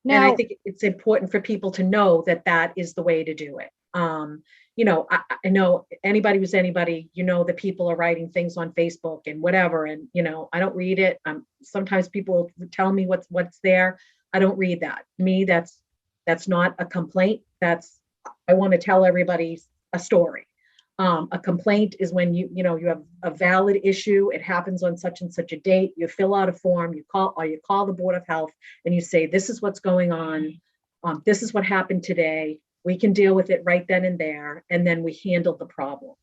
Now, and I think it's important for people to know that is the way to do it. I know anybody who's anybody, that people are writing things on Facebook and whatever, and I don't read it. Sometimes people tell me what's there. I don't read that. To me, that's not a complaint. I want to tell everybody a story. A complaint is when you have a valid issue. It happens on such and such a date. You fill out a form. You call the Board of Health and you say, this is what's going on. This is what happened today. We can deal with it right then and there. And then we handle the problem.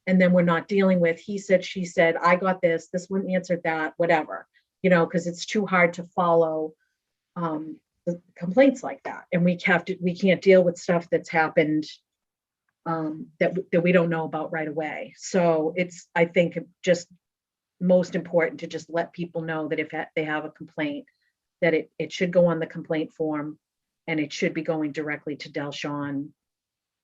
And then we're not dealing with, he said, she said, I got this one answered that, whatever, because it's too hard to follow the complaints like that. And we can't deal with stuff that's happened that we don't know about right away. So it's, I think, just most important to just let people know that if they have a complaint, that it should go on the complaint form and it should be going directly to Delshawn.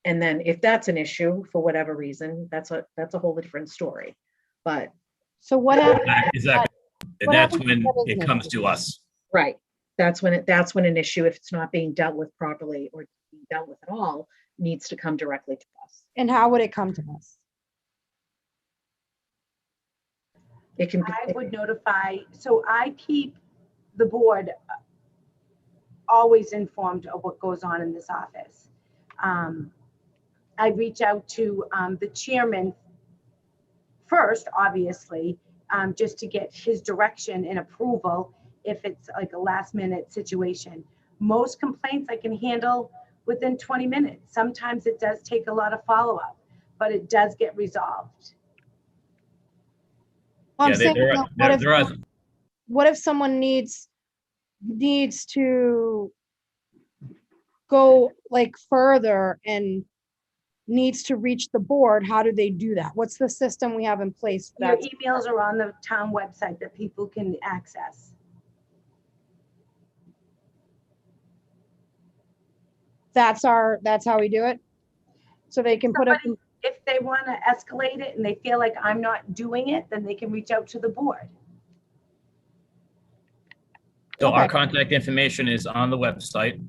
And then if that's an issue for whatever reason, that's a whole different story. But so what happens? Exactly. And that's when it comes to us. Right. That's when an issue, if it's not being dealt with properly or being dealt with at all, needs to come directly to us. And how would it come to us? It can be, I would notify, so I keep the board always informed of what goes on in this office. I reach out to the chairman first, obviously, just to get his direction and approval if it's like a last minute situation. Most complaints I can handle within 20 minutes. Sometimes it does take a lot of follow-up, but it does get resolved. Well, I'm Yeah, saying, what if someone needs to go like further and needs to reach the board? How do they do that? What's the system we have in place? Your emails are on the town website that people can access. That's how we do it? So they can put up, Somebody, if they want to escalate it and they feel like I'm not doing it, then they can reach out to the board. So our Okay. contact information is on the website,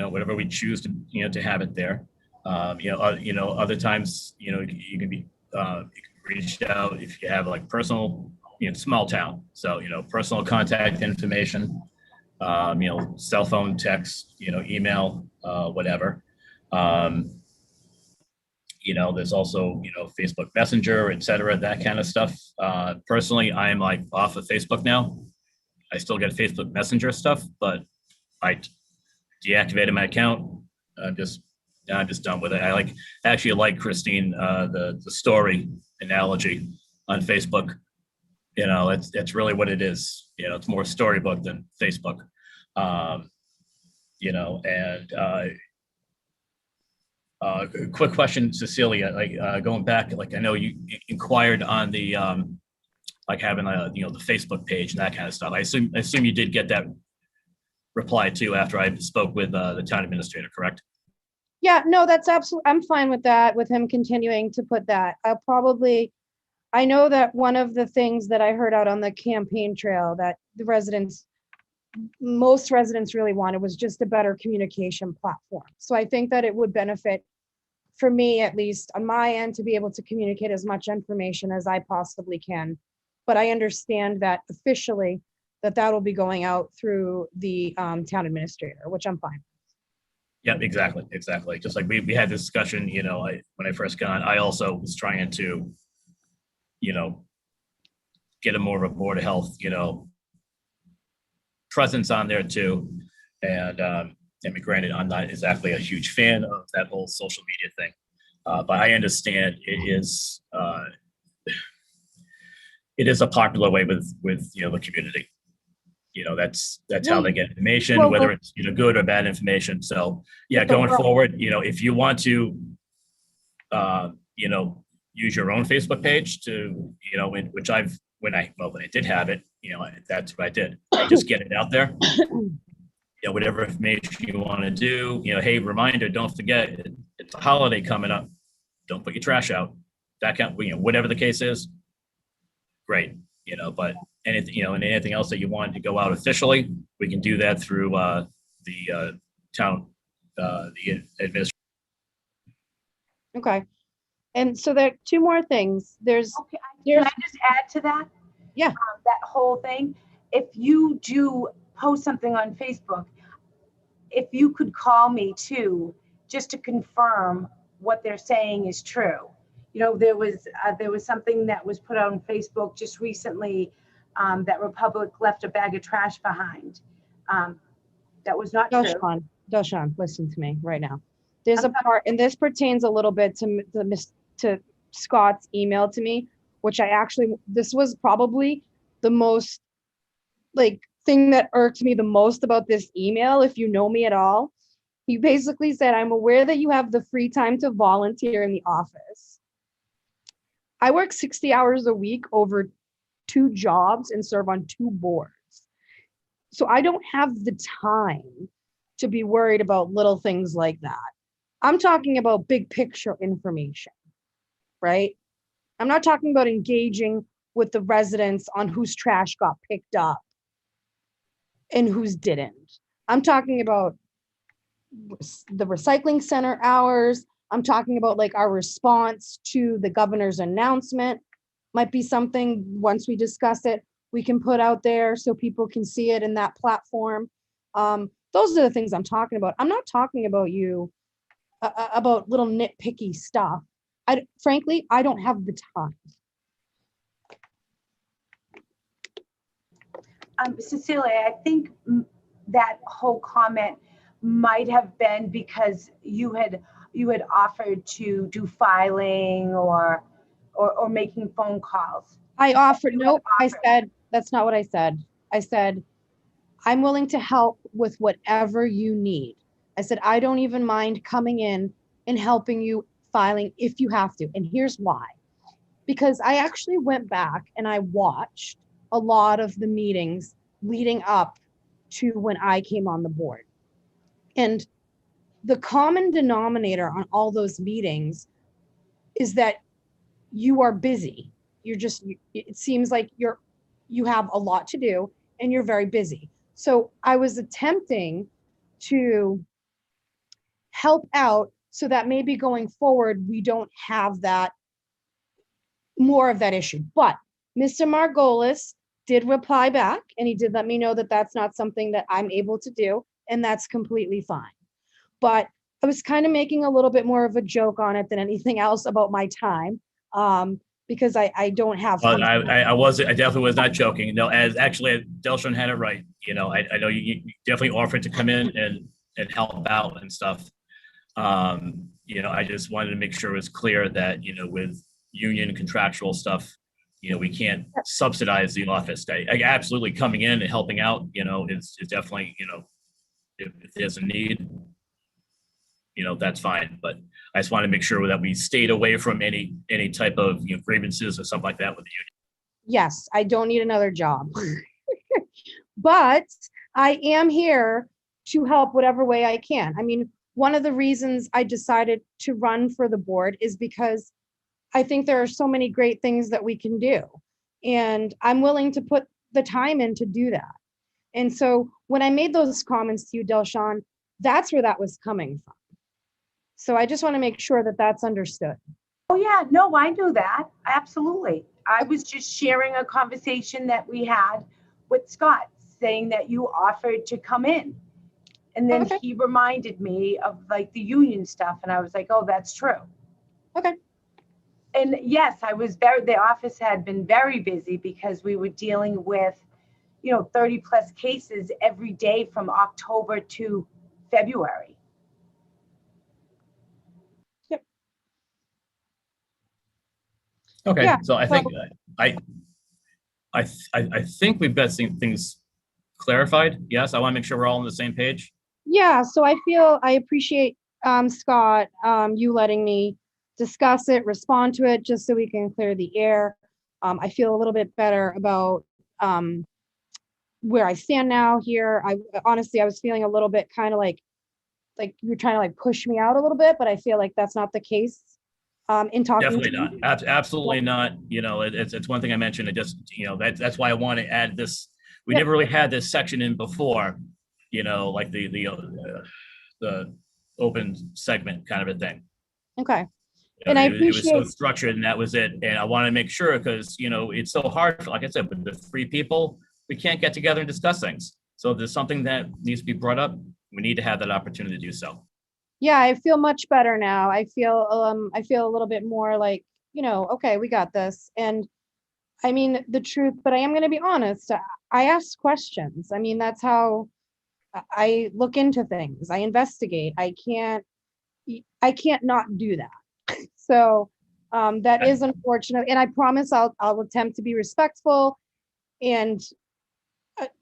whatever we choose to, to have it there. Other times, you can be, you can reach out if you have like personal, small town. So, personal contact information, cell phone, text, email, whatever. There's also, Facebook Messenger, et cetera, that kind of stuff. Personally, I am like off of Facebook now. I still get Facebook Messenger stuff, but I deactivated my account. I'm just done with it. I actually like Christine, the story analogy on Facebook. That's really what it is. It's more storybook than Facebook. Quick question, Cecilia, going back, I know you inquired on the, having the Facebook page and that kind of stuff. I assume you did get that reply too after I spoke with the town administrator, correct? yeah, no, that's absolutely, I'm fine with that, with him continuing to put that. I know that one of the things that I heard out on the campaign trail that most residents really wanted was just a better communication platform. So I think that it would benefit, for me at least on my end, to be able to communicate as much information as I possibly can. But I understand that officially that will be going out through the town administrator, which I'm fine. Yep, exactly. Just like we had this discussion, when I first got on, I also was trying to, get a more of a Board of Health, presence on there too. And granted, I'm not exactly a huge fan of that whole social media thing, but I understand it is a popular way with the community. That's how they get information, Well, whether it's good or bad information. So yeah, going forward, if you want to, use your own Facebook page to, which when I did have it, that's what I did. I just get it out there. Whatever information you want to do, hey, reminder, don't forget, it's a holiday coming up. Don't put your trash out. That kind, whatever the case is, great. But anything, and anything else that you want to go out officially, we can do that through the town, the administration. Okay. And so there are two more things. Can I just add to that? Yeah. That whole thing. If you do post something on Facebook, if you could call me too, just to confirm what they're saying is true. There was something that was put out on Facebook just recently, that Republic left a bag of trash behind. That was not true. Doshan, listen to me right now. There's a part, and this pertains a little bit to Scott's email to me, which this was probably the most thing that irked me the most about this email, if you know me at all. He basically said, I'm aware that you have the free time to volunteer in the office. I work 60 hours a week over 2 jobs and serve on 2 boards. So I don't have the time to be worried about little things like that. I'm talking about big picture information, right? I'm not talking about engaging with the residents on whose trash got picked up and whose didn't. I'm talking about the recycling center hours. I'm talking about our response to the governor's announcement. Might be something, once we discuss it, we can put out there so people can see it in that platform. Those are the things I'm talking about. I'm not talking about you about little nitpicky stuff. Frankly, I don't have the time. Cecilia, I think that whole comment might have been because you had offered to do filing or making phone calls. I offered, nope, I said, that's not what I said. I said, I'm willing to help with whatever you need. I said, I don't even mind coming in and helping you filing if you have to. And here's why. Because I actually went back and I watched a lot of the meetings leading up to when I came on the board. And the common denominator on all those meetings is that you are busy. It seems like you have a lot to do and you're very busy. So I was attempting to help out so that maybe going forward, we don't have that more of that issue. But Mr. Margolis did reply back and he did let me know that that's not something that I'm able to do, and that's completely fine. But I was kind of making a little bit more of a joke on it than anything else about my time, because I don't have. Well, I definitely was not joking. No, as actually Delshon had it right. You know, I know you definitely offered to come in and help out and stuff. You know, I just wanted to make sure it was clear that, you know, with union contractual stuff, you know, we can't subsidize the office. I absolutely coming in and helping out, you know, is definitely, you know, if there's a need, you know, that's fine. But I just want to make sure that we stayed away from any type of, you know, grievances or something like that with the union. Yes, I don't need another job. But I am here to help whatever way I can. I mean, one of the reasons I decided to run for the board is because I think there are so many great things that we can do. And I'm willing to put the time in to do that. And so when I made those comments to you, Delshon, that's where that was coming from. So I just want to make sure that that's understood. Oh, yeah, no, I knew that. Absolutely. I was just sharing a conversation that we had with Scott, saying that you offered to come in. And then Okay. he reminded me of like the union stuff. And I was like, oh, that's true. Okay. And yes, the office had been very busy because we were dealing with, you know, 30 plus cases every day from October to February. Yep. Okay, Yeah, so I think I think we've got some things clarified. Yes, I want to make sure we're all on the same page. Yeah, so I appreciate, Scott, you letting me discuss it, respond to it, just so we can clear the air. I feel a little bit better about where I stand now here. Honestly, I was feeling a little bit kind of like you're trying to like push me out a little bit, but I feel like that's not the case. In talking Definitely to not. you. Absolutely not. You know, it's one thing I mentioned. It just, you know, that's why I want to add this. We Yep. never really had this section in before, you know, like the open segment kind of a thing. Okay. You And know, I it was so appreciate, structured and that was it. And I want to make sure because, you know, it's so hard, like I said, with the three people, we can't get together and discuss things. So if there's something that needs to be brought up, we need to have that opportunity to do so. yeah, I feel much better now. I feel a little bit more like, you know, okay, we got this. And I mean the truth, but I am going to be honest. I ask questions. I mean, that's how I look into things. I investigate. I can't not do that. So that is unfortunate. And I promise I'll attempt to be respectful and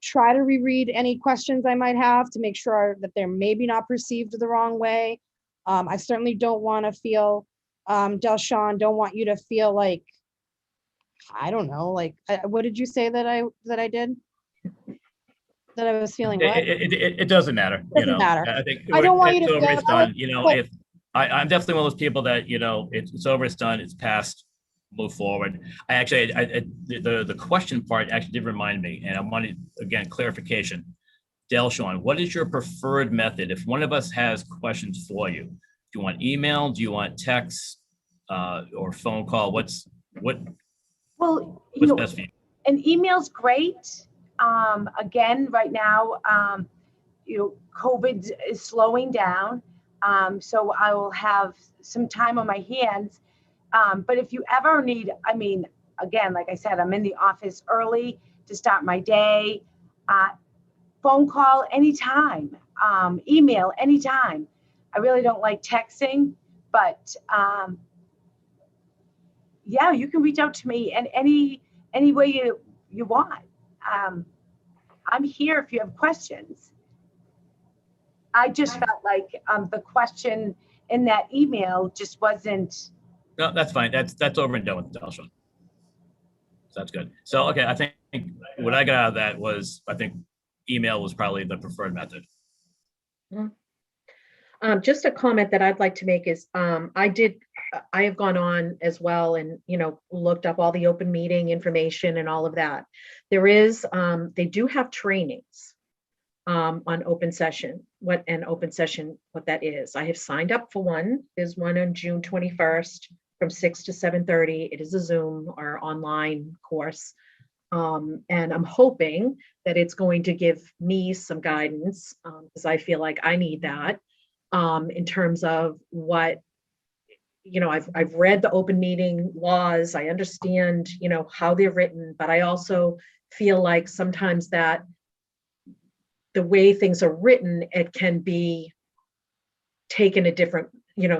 try to reread any questions I might have to make sure that they're maybe not perceived the wrong way. I certainly don't want to feel, Delshon, don't want you to feel like, I don't know, like, what did you say that I did? That I was feeling what? It doesn't matter. You Doesn't know, matter. I think I don't want you it's to over, feel it's that way, done. You know, but- if I'm definitely one of those people that, you know, it's over, it's done, it's past, move forward. The question part actually did remind me, and I wanted, again, clarification. Delshon, what is your preferred method? If one of us has questions for you, do you want email? Do you want text or phone call? What's Well, you know, best for you? an email's great. Again, right now, you know, COVID is slowing down. So I will have some time on my hands. But if you ever need, I mean, again, like I said, I'm in the office early to start my day. Phone call anytime, email anytime. I really don't like texting, but yeah, you can reach out to me in any way you want. I'm here if you have questions. I just felt like the question in that email just wasn't. No, that's fine. That's over and done with, Delshon. So that's good. So, okay, I think what I got out of that was, I think email was probably the preferred method. Just a comment that I'd like to make is, I have gone on as well and, looked up all the open meeting information and all of that. There is, they do have trainings on open session, what that is. I have signed up for one. There's one on June 21st from 6 to 7:30. It is a Zoom or online course. And I'm hoping that it's going to give me some guidance, because I feel like I need that, in terms of what, I've read the open meeting laws. I understand, how they're written, but I also feel like sometimes that the way things are written, it can be taken a different,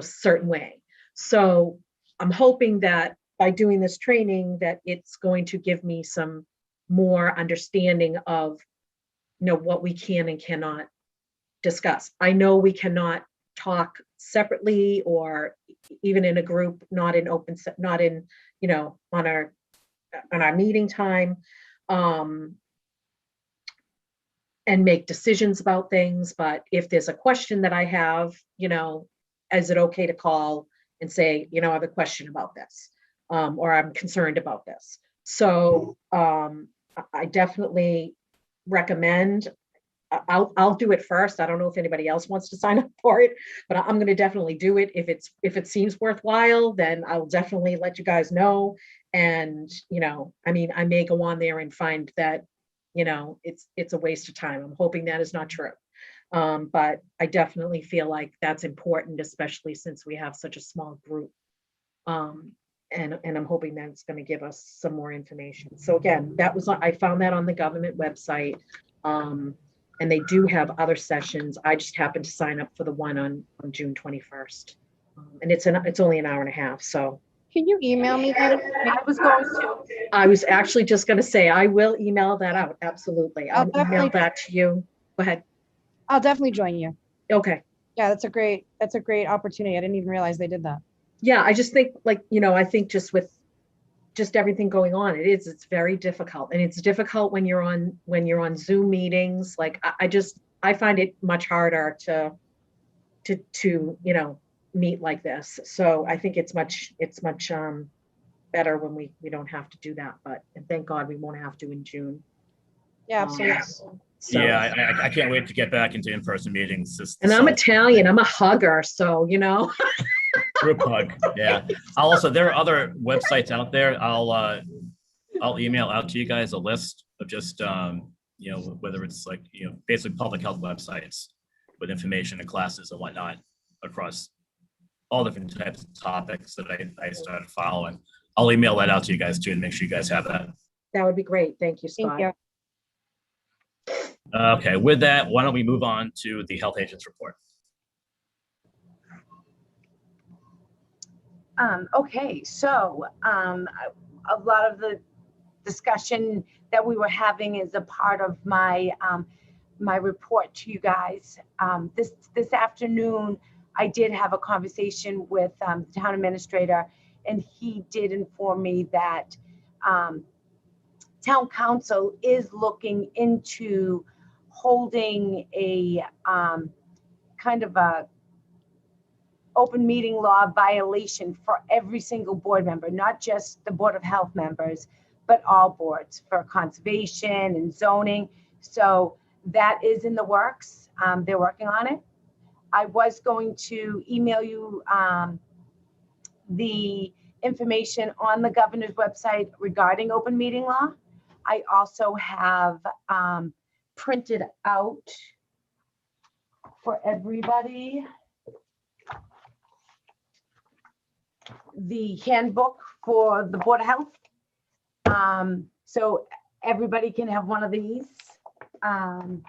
certain way. So I'm hoping that by doing this training, that it's going to give me some more understanding of, what we can and cannot discuss. I know we cannot talk separately or even in a group, not in, on our meeting time, and make decisions about things. But if there's a question that I have, is it okay to call and say, I have a question about this, or I'm concerned about this? So I definitely recommend, I'll do it first. I don't know if anybody else wants to sign up for it, but I'm going to definitely do it. If it seems worthwhile, then I'll definitely let you guys know. And, I may go on there and find that, it's a waste of time. I'm hoping that is not true. But I definitely feel like that's important, especially since we have such a small group. And I'm hoping that it's going to give us some more information. So again, I found that on the government website. And they do have other sessions. I just happened to sign up for the one on June 21st. And it's only an hour and a half. So Can you email me that? I was going to. I was actually just going to say, I will email that out. Absolutely. I'll email definitely- that to you. Go ahead. I'll definitely join you. Okay. Yeah, that's a great opportunity. I didn't even realize they did that. Yeah, I just think I think just with just everything going on, it's very difficult. And it's difficult when you're on Zoom meetings. Like I find it much harder to meet like this. So I think it's much better when we don't have to do that. And thank God we won't have to in June. Yeah, absolutely. So, Yeah, I can't wait to get back into in-person meetings. and I'm Italian, I'm a hugger, so Group hug. Yeah. There are other websites out there. I'll email out to you guys a list of just whether it's basically public health websites with information and classes and whatnot across all different types of topics that I started following. I'll email that out to you guys too and make sure you guys have that. that would be great. Thank you, Scott. Thank you. Okay, with that, why don't we move on to the health agents report? Okay, so a lot of the discussion that we were having is a part of my my report to you guys. This afternoon, I did have a conversation with the town administrator, and he did inform me that town council is looking into holding a kind of a open meeting law violation for every single board member, not just the Board of Health members, but all boards for conservation and zoning. So that is in the works. They're working on it. I was going to email you the information on the governor's website regarding open meeting law. I also have printed out for everybody the handbook for the Board of Health. So everybody can have one of these. Cheryl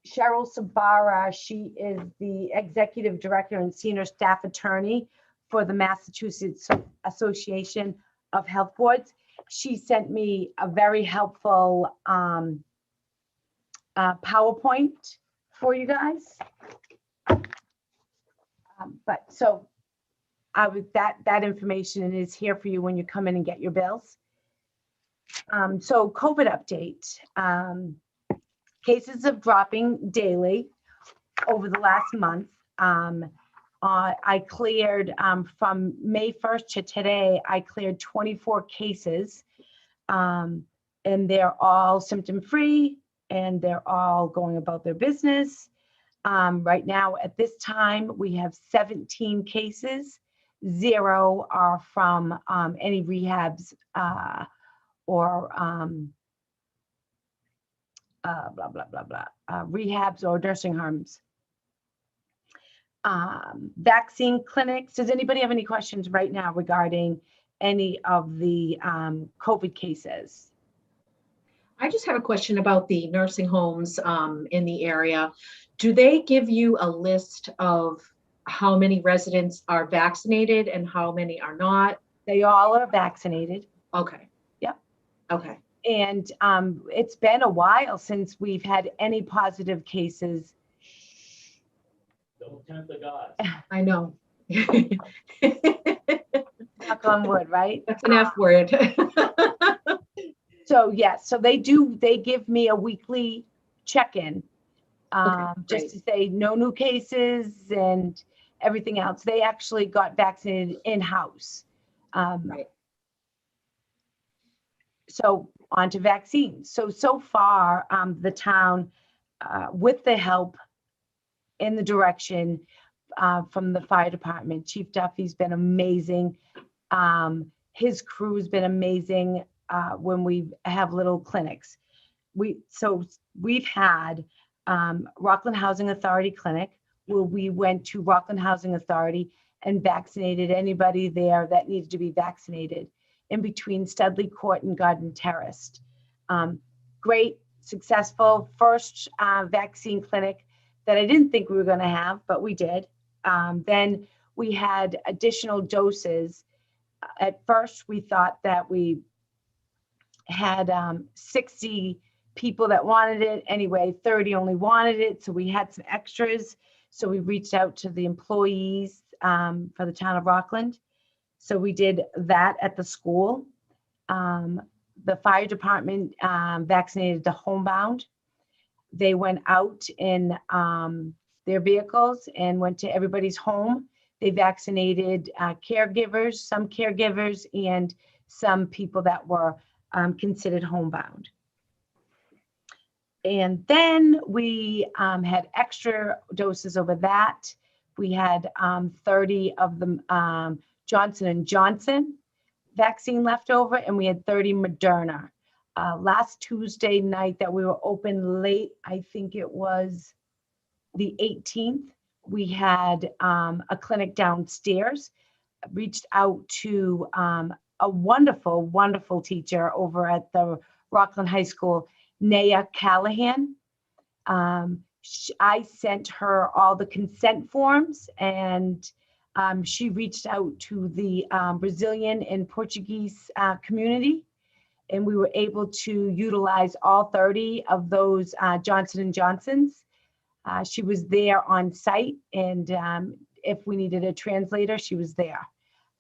Sabara, she is the executive director and senior staff attorney for the Massachusetts Association of Health Boards. She sent me a very helpful PowerPoint for you guys. But so I was that information is here for you when you come in and get your bills. So COVID update. Cases are dropping daily over the last month. I cleared, from May 1st to today, I cleared 24 cases. And they're all symptom-free and they're all going about their business. Right now, at this time, we have 17 cases. 0 are from any rehabs or rehabs or nursing homes. Vaccine clinics. Does anybody have any questions right now regarding any of the COVID cases? I just have a question about the nursing homes in the area. Do they give you a list of how many residents are vaccinated and how many are not? They all are vaccinated. Okay. Yep. Okay. And it's been a while since we've had any positive cases. Don't tempt the gods. I know. Knock on wood, right? That's an F word. So yes, so they give me a weekly check-in, just to say no new cases and everything else. They actually got vaccinated in-house. Right. So on to vaccines. So far, the town, with the help in the direction from the fire department, Chief Duffy's been amazing. His crew's been amazing when we have little clinics. We've had Rockland Housing Authority clinic where we went to Rockland Housing Authority and vaccinated anybody there that needed to be vaccinated in between Studley Court and Garden Terrace. Great, successful first vaccine clinic that I didn't think we were going to have, but we did. Then we had additional doses. At first, we thought that we had 60 people that wanted it. Anyway, 30 only wanted it, so we had some extras. So we reached out to the employees for the town of Rockland. So we did that at the school. The fire department vaccinated the homebound. They went out in their vehicles and went to everybody's home. They vaccinated caregivers, some caregivers, and some people that were considered homebound. And then we had extra doses over that. We had 30 of the Johnson & Johnson vaccine left over, and we had 30 Moderna. Last Tuesday night that we were open late, I think it was the 18th, we had a clinic downstairs. Reached out to a wonderful, wonderful teacher over at the Rockland High School, Naya Callahan. I sent her all the consent forms, and she reached out to the Brazilian and Portuguese community, and we were able to utilize all 30 of those Johnson & Johnsons. She was there on site, and if we needed a translator, she was there.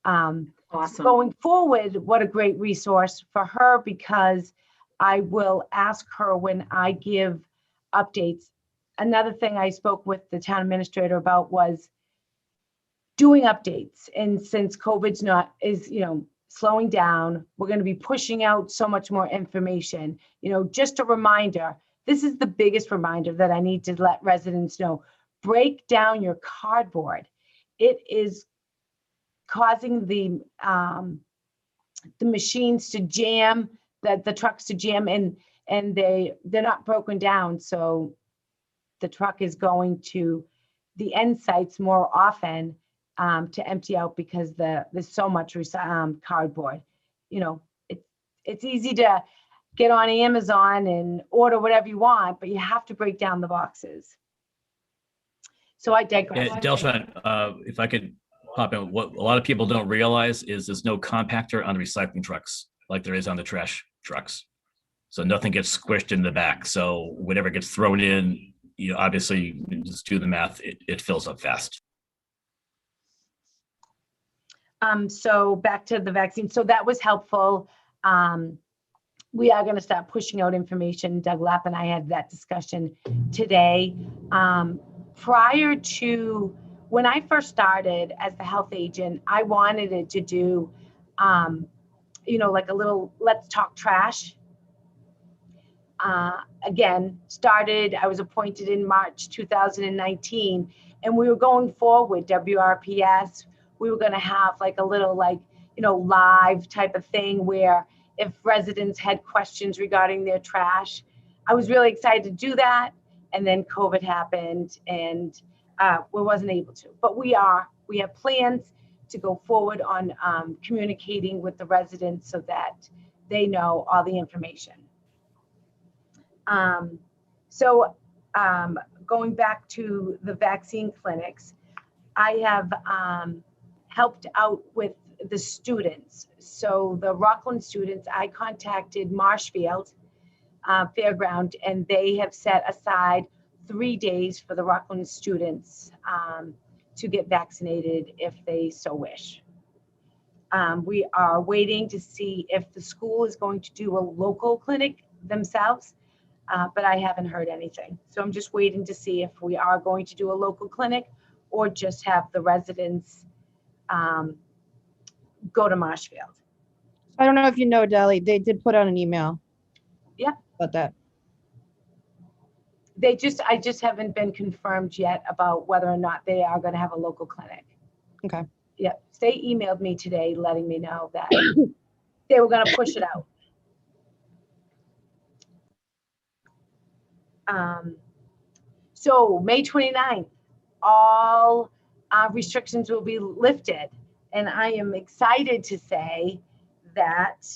Awesome. Going forward, what a great resource for her, because I will ask her when I give updates. Another thing I spoke with the town administrator about was doing updates. And since COVID's is slowing down, we're going to be pushing out so much more information. Just a reminder, this is the biggest reminder that I need to let residents know. Break down your cardboard. It is causing the machines to jam, the trucks to jam, and they're not broken down. So the truck is going to the end sites more often to empty out because there's so much cardboard. It's easy to get on Amazon and order whatever you want, but you have to break down the boxes. So I digress. Yeah, Delshawn, if I could pop in, what a lot of people don't realize is there's no compactor on the recycling trucks like there is on the trash trucks. So nothing gets squished in the back. So whatever gets thrown in, obviously you just do the math, it fills up fast. So back to the vaccine. So that was helpful. We are going to start pushing out information. Doug Lapp and I had that discussion today. Prior to when I first started as the health agent, I wanted it to do, like a little let's talk trash. Again, I was appointed in March 2019, and we were going forward, WRPS. We were going to have like a little live type of thing where if residents had questions regarding their trash, I was really excited to do that. And then COVID happened and we wasn't able to, but we have plans to go forward on communicating with the residents so that they know all the information. Going back to the vaccine clinics, I have helped out with the students. So the Rockland students, I contacted Marshfield Fairground, and they have set aside 3 days for the Rockland students to get vaccinated if they so wish. We are waiting to see if the school is going to do a local clinic themselves, but I haven't heard anything. So I'm just waiting to see if we are going to do a local clinic or just have the residents go to Marshfield. I don't know if you know, Deli, they did put out an email. Yeah. About that. I just haven't been confirmed yet about whether or not they are going to have a local clinic. Okay. Yeah, they emailed me today letting me know that they were going to push it out. So May 29th, all restrictions will be lifted. And I am excited to say that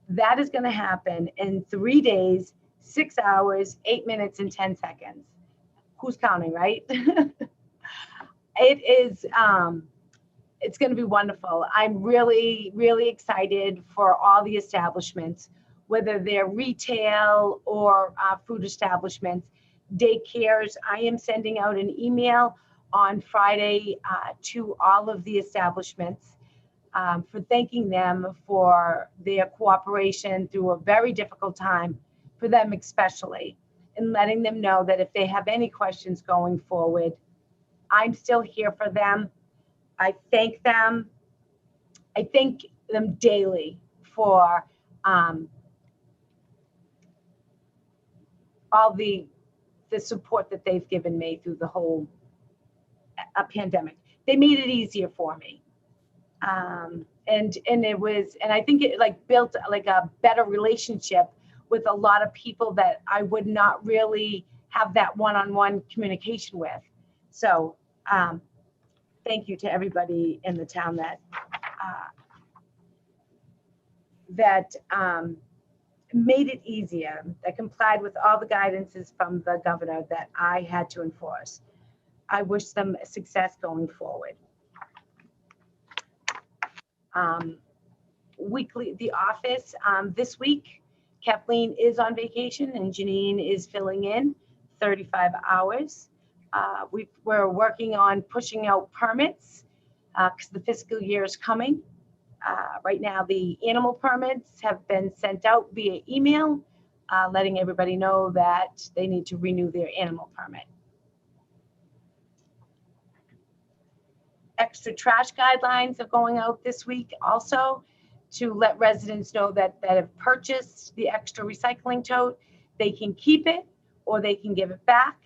that is going to happen in 3 days, 6 hours, 8 minutes, and 10 seconds. Who's counting, right? It is, it's going to be wonderful. I'm really, really excited for all the establishments, whether they're retail or food establishments, daycares. I am sending out an email on Friday to all of the establishments for thanking them for their cooperation through a very difficult time for them especially, and letting them know that if they have any questions going forward, I'm still here for them. I thank them. I thank them daily for all the support that they've given me through the whole pandemic. They made it easier for me. And I think it built a better relationship with a lot of people that I would not really have that one-on-one communication with. So thank you to everybody in the town that made it easier, that complied with all the guidances from the governor that I had to enforce. I wish them success going forward. Weekly, the office this week, Kathleen is on vacation and Janine is filling in 35 hours. We're working on pushing out permits because the fiscal year is coming. Right now, the animal permits have been sent out via email, letting everybody know that they need to renew their animal permit. Extra trash guidelines are going out this week also to let residents know that have purchased the extra recycling tote, they can keep it or they can give it back.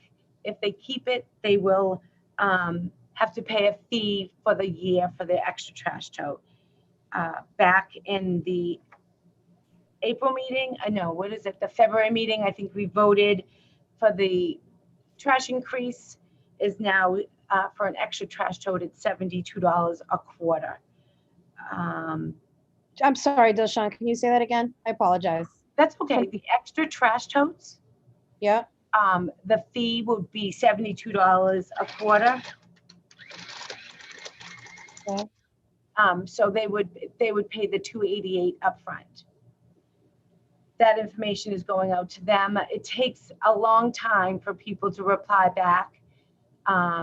If they keep it, they will have to pay a fee for the year for the extra trash tote. Back in the April meeting, the February meeting, I think we voted for the trash increase is now for an extra trash tote at $72 a quarter. I'm sorry, Dilshan, can you say that again? I apologize. That's okay. The extra trash totes, Yeah. the fee would be $72 a quarter. Okay. So they would pay the $288 upfront. That information is going out to them. It takes a long time for people to reply back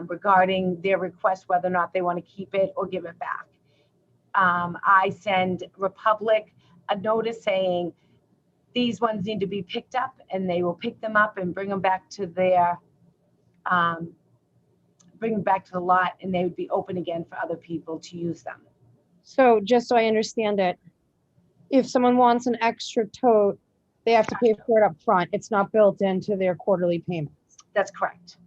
regarding their request, whether or not they want to keep it or give it back. I send Republic a notice saying these ones need to be picked up, and they will pick them up and bring them back to bring them back to the lot, and they would be open again for other people to use them. So just so I understand it, if someone wants an extra tote, they have to pay for it up front. It's not built into their quarterly payments. That's correct.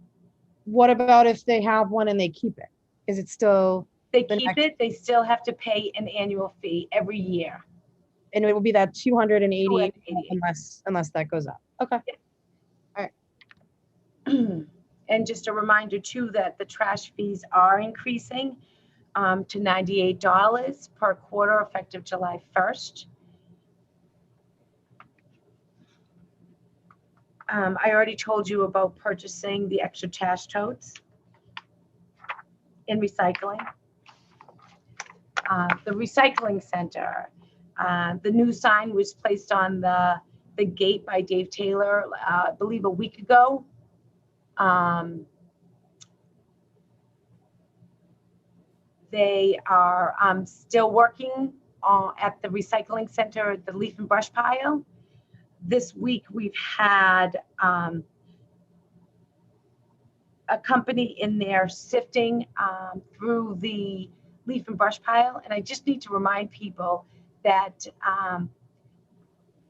What about if they have one and they keep it? Is it still, They The keep next- it, they still have to pay an annual fee every year. and it will be that 288 $288. unless that goes up? Okay. And just a reminder too, that the trash fees are increasing to $98 per quarter effective July 1st. I already told you about purchasing the extra trash totes in recycling. The recycling center, the new sign was placed on the gate by Dave Taylor, I believe a week ago. They are still working at the recycling center at the leaf and brush pile. This week we've had a company in there sifting through the leaf and brush pile. And I just need to remind people that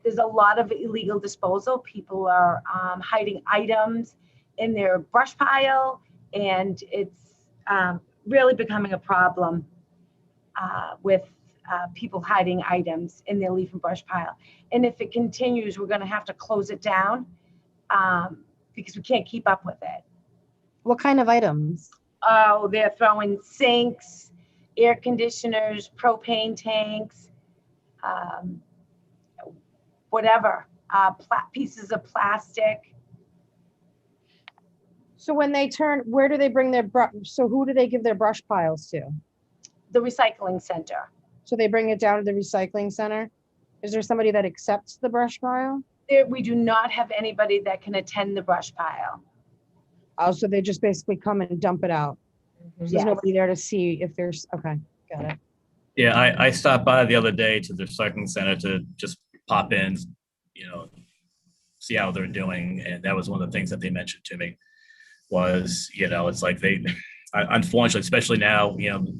there's a lot of illegal disposal. People are hiding items in their brush pile, and it's really becoming a problem with people hiding items in their leaf and brush pile. And if it continues, we're going to have to close it down because we can't keep up with it. What kind of items? Oh, they're throwing sinks, air conditioners, propane tanks, whatever, pieces of plastic. So when they turn, where do they bring their brush? So who do they give their brush piles to? The recycling center. So they bring it down to the recycling center? Is there somebody that accepts the brush pile? There, we do not have anybody that can attend the brush pile. Oh, so they just basically come and dump it out. There's Yes. nobody there to see if there's, okay, got it. Yeah, I stopped by the other day to the recycling center to just pop in, see how they're doing. And that was one of the things that they mentioned to me was, it's like they, unfortunately, especially now,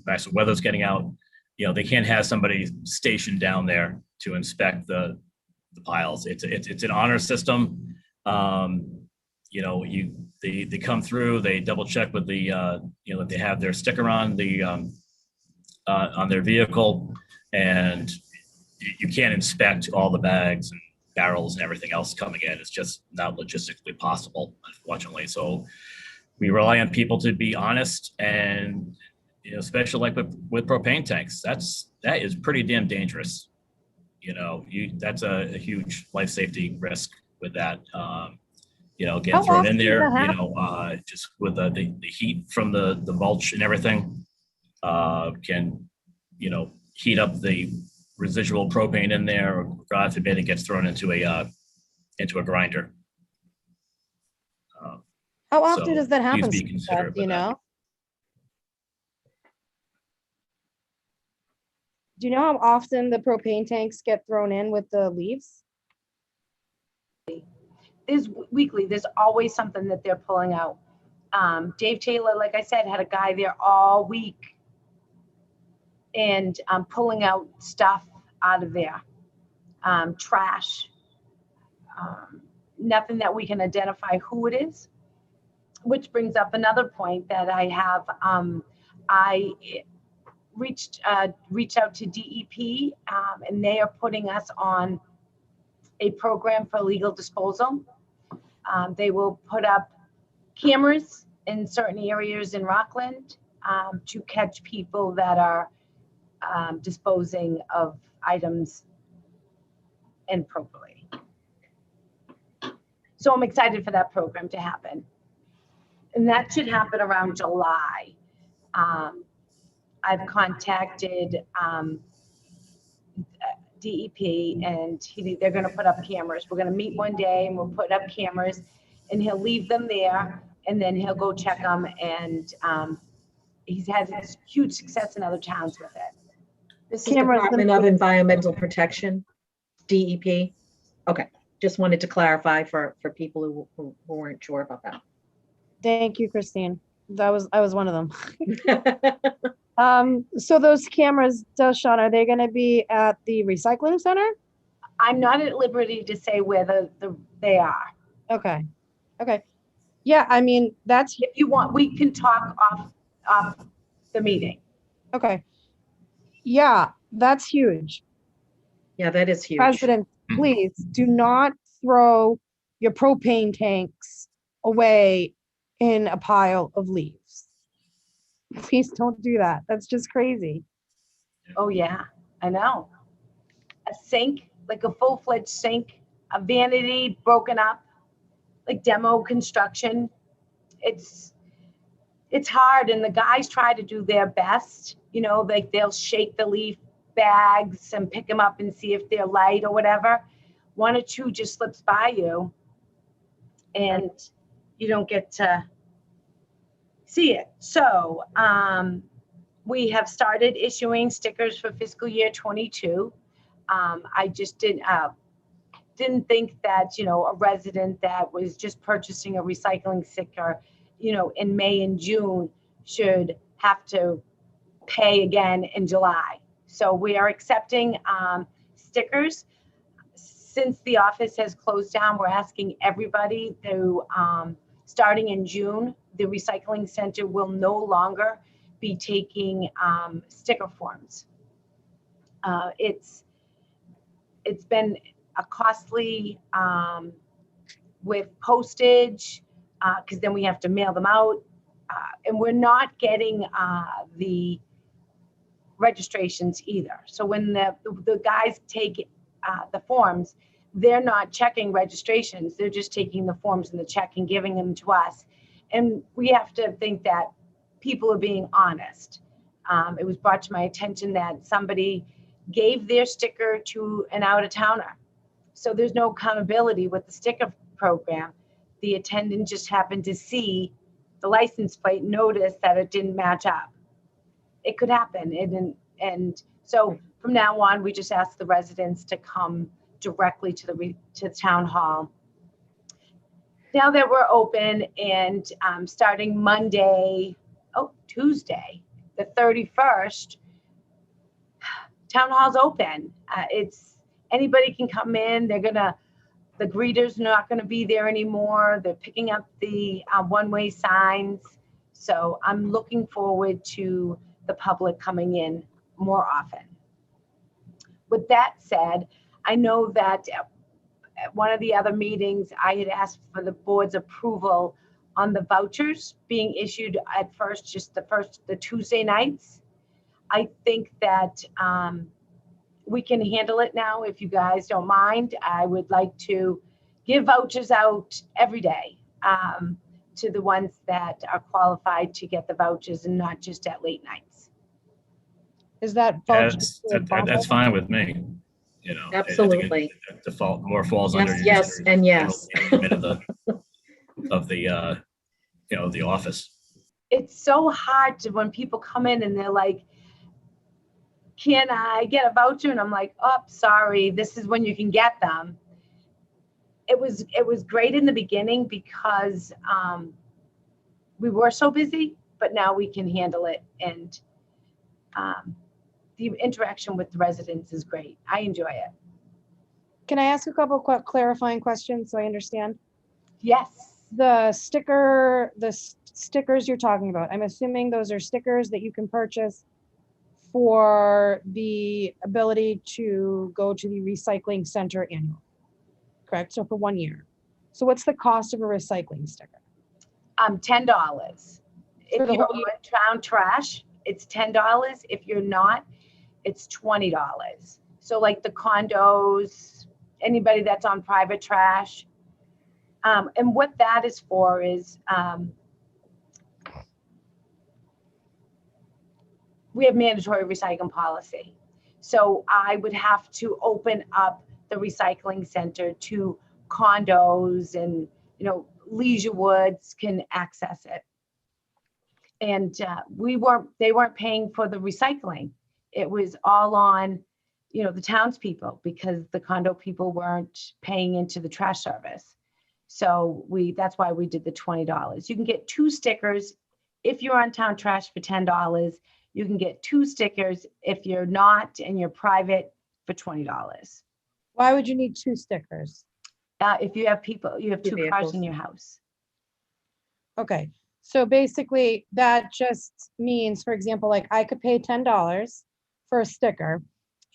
as the weather's getting out, they can't have somebody stationed down there to inspect the piles. It's an honor system. They come through, they double check with the, that they have their sticker on their vehicle, and you can't inspect all the bags and barrels and everything else coming in. It's just not logistically possible, unfortunately. So we rely on people to be honest, and especially like with propane tanks, that is pretty damn dangerous. That's a huge life safety risk with that. Getting How thrown in often does there, that just with the heat from the mulch and everything, can, heat up the residual propane in there, or God forbid it gets thrown into a grinder. How often So does that please happen? be Seth, considerate do you with that. know? Do you know how often the propane tanks get thrown in with the leaves? There's weekly, there's always something that they're pulling out. Dave Taylor, like I said, had a guy there all week and pulling out stuff out of there, trash, nothing that we can identify who it is, which brings up another point that I have. I reached out to DEP, and they are putting us on a program for legal disposal. They will put up cameras in certain areas in Rockland to catch people that are disposing of items improperly. So I'm excited for that program to happen. And that should happen around July. I've contacted DEP, and they're going to put up cameras. We're going to meet one day and we'll put up cameras, and he'll leave them there, and then he'll go check them. And he's had huge success in other towns with it. This is Cameras Department of Environmental Protection, DEP. Okay, just wanted to clarify for people who weren't sure about that. Thank you, Christine. I was one of them. So those cameras, Deshawn, are they gonna be at the recycling center? I'm not at liberty to say where they are. Okay, okay. Yeah, I mean, that's, If you want, we can talk off the meeting. okay. Yeah, that's huge. Yeah, that is huge. President, please do not throw your propane tanks away in a pile of leaves. Please don't do that. That's just crazy. Oh, yeah, I know. A sink, like a full-fledged sink, a vanity broken up, like demo construction. It's hard, and the guys try to do their best, like they'll shake the leaf bags and pick them up and see if they're light or whatever. One or two just slips by you and you don't get to see it. So we have started issuing stickers for fiscal year 22. I just didn't think that, a resident that was just purchasing a recycling sticker, in May and June should have to pay again in July. So we are accepting stickers. Since the office has closed down, we're asking everybody to, starting in June, the recycling center will no longer be taking sticker forms. It's been a costly with postage, because then we have to mail them out, and we're not getting the registrations either. So when the guys take the forms, they're not checking registrations. They're just taking the forms and the check and giving them to us. And we have to think that people are being honest. It was brought to my attention that somebody gave their sticker to an out-of-towner. So there's no accountability with the sticker program. The attendant just happened to see the license plate, notice that it didn't match up. It could happen. And so from now on, we just ask the residents to come directly to the town hall. Now that we're open, and starting Tuesday, the 31st, town hall's open. Anybody can come in. The greeters are not gonna be there anymore. They're picking up the one-way signs. So I'm looking forward to the public coming in more often. With that said, I know that at one of the other meetings, I had asked for the board's approval on the vouchers being issued at first, just the Tuesday nights. I think that we can handle it now if you guys don't mind. I would like to give vouchers out every day to the ones that are qualified to get the vouchers, and not just at late nights. Is that Yeah, vouchers? that's fine with me. I think Absolutely. the default more falls under. Yes, and yes. Of the office. It's so hard when people come in and they're like, can I get a voucher? And I'm like, oh, sorry, this is when you can get them. It was great in the beginning because we were so busy, but now we can handle it. And the interaction with the residents is great. I enjoy it. Can I ask a couple of clarifying questions so I understand? Yes. The stickers you're talking about, I'm assuming those are stickers that you can purchase for the ability to go to the recycling center annually, correct? So for 1 year. So what's the cost of a recycling sticker? $10. If the you're whole year? on town trash, it's $10. If you're not, it's $20. So like the condos, anybody that's on private trash. And what that is for is we have mandatory recycling policy. So I would have to open up the recycling center to condos, and, Leisure Woods can access it. And they weren't paying for the recycling. It was all on, the townspeople, because the condo people weren't paying into the trash service. So that's why we did the $20. You can get 2 stickers if you're on town trash for $10, you can get 2 stickers. If you're not and you're private, for $20. Why would you need 2 stickers? If you have people, you have 2 cars vehicles. in your house. Okay, so basically that just means, for example, like I could pay $10 for a sticker,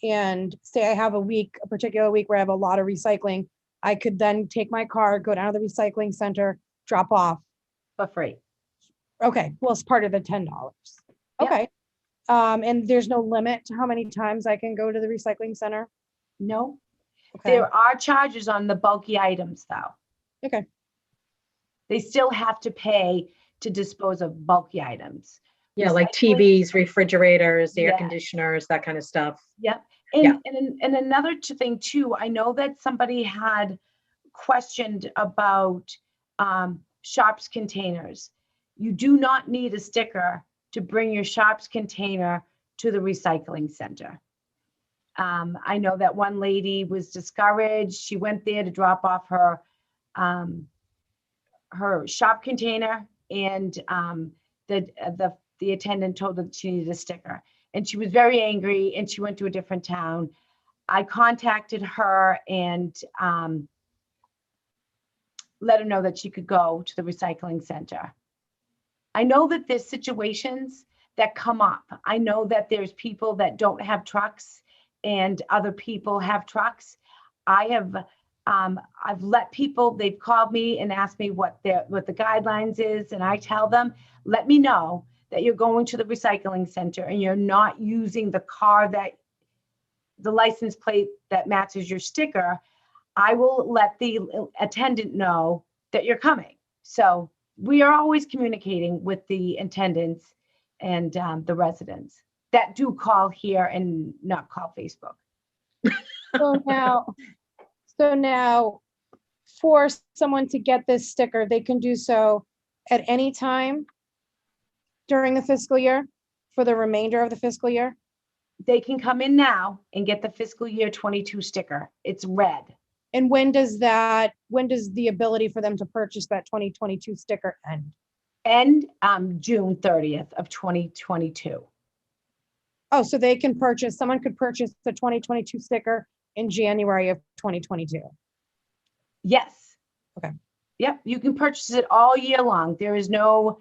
and say I have a particular week where I have a lot of recycling, I could then take my car, go down to the recycling center, drop off. For free. Okay, well, it's part of the $10. Yeah. Okay. And there's no limit to how many times I can go to the recycling center? No, Okay, there are charges on the bulky items though. okay, They still have to pay to dispose of bulky items. Yeah, like Recycling- TVs, refrigerators, air Yeah. conditioners, that kind of stuff. Yep. Yeah. And another thing too, I know that somebody had questioned about shops containers. You do not need a sticker to bring your shops container to the recycling center. I know that one lady was discouraged. She went there to drop off her her shop container, and the attendant told her that she needed a sticker, and she was very angry, and she went to a different town. I contacted her and let her know that she could go to the recycling center. I know that there's situations that come up. I know that there's people that don't have trucks and other people have trucks. I've let people, they've called me and asked me what the guidelines is, and I tell them, let me know that you're going to the recycling center and you're not using the car that the license plate that matches your sticker. I will let the attendant know that you're coming. So we are always communicating with the attendants and the residents that do call here and not call Facebook. so now for someone to get this sticker, they can do so at any time during the fiscal year, for the remainder of the fiscal year? They can come in now and get the fiscal year 22 sticker. It's red. And when does the ability for them to purchase that 2022 sticker end? And June 30th of 2022. Oh, so someone could purchase the 2022 sticker in January of 2022. Yes. Okay. Yep, you can purchase it all year long. There is no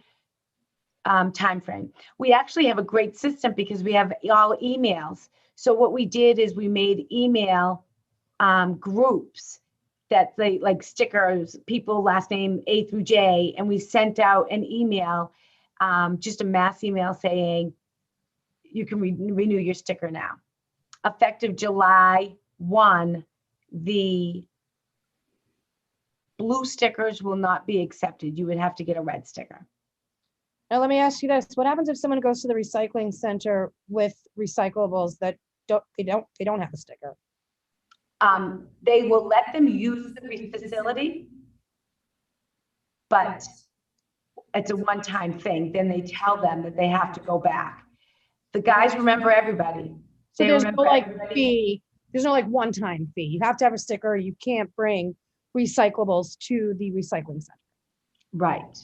time frame. We actually have a great system because we have all emails. So what we did is we made email groups that they like stickers, people last name A through J, and we sent out an email, just a mass email saying you can renew your sticker now. Effective July 1, the blue stickers will not be accepted. You would have to get a red sticker. Now, let me ask you this. What happens if someone goes to the recycling center with recyclables that they don't have a sticker? They will let them use the facility, but it's a one-time thing. Then they tell them that they have to go back. The guys remember everybody. So They there's no remember like everybody. fee, there's no like one-time fee. You have to have a sticker. You can't bring recyclables to the recycling center. Right.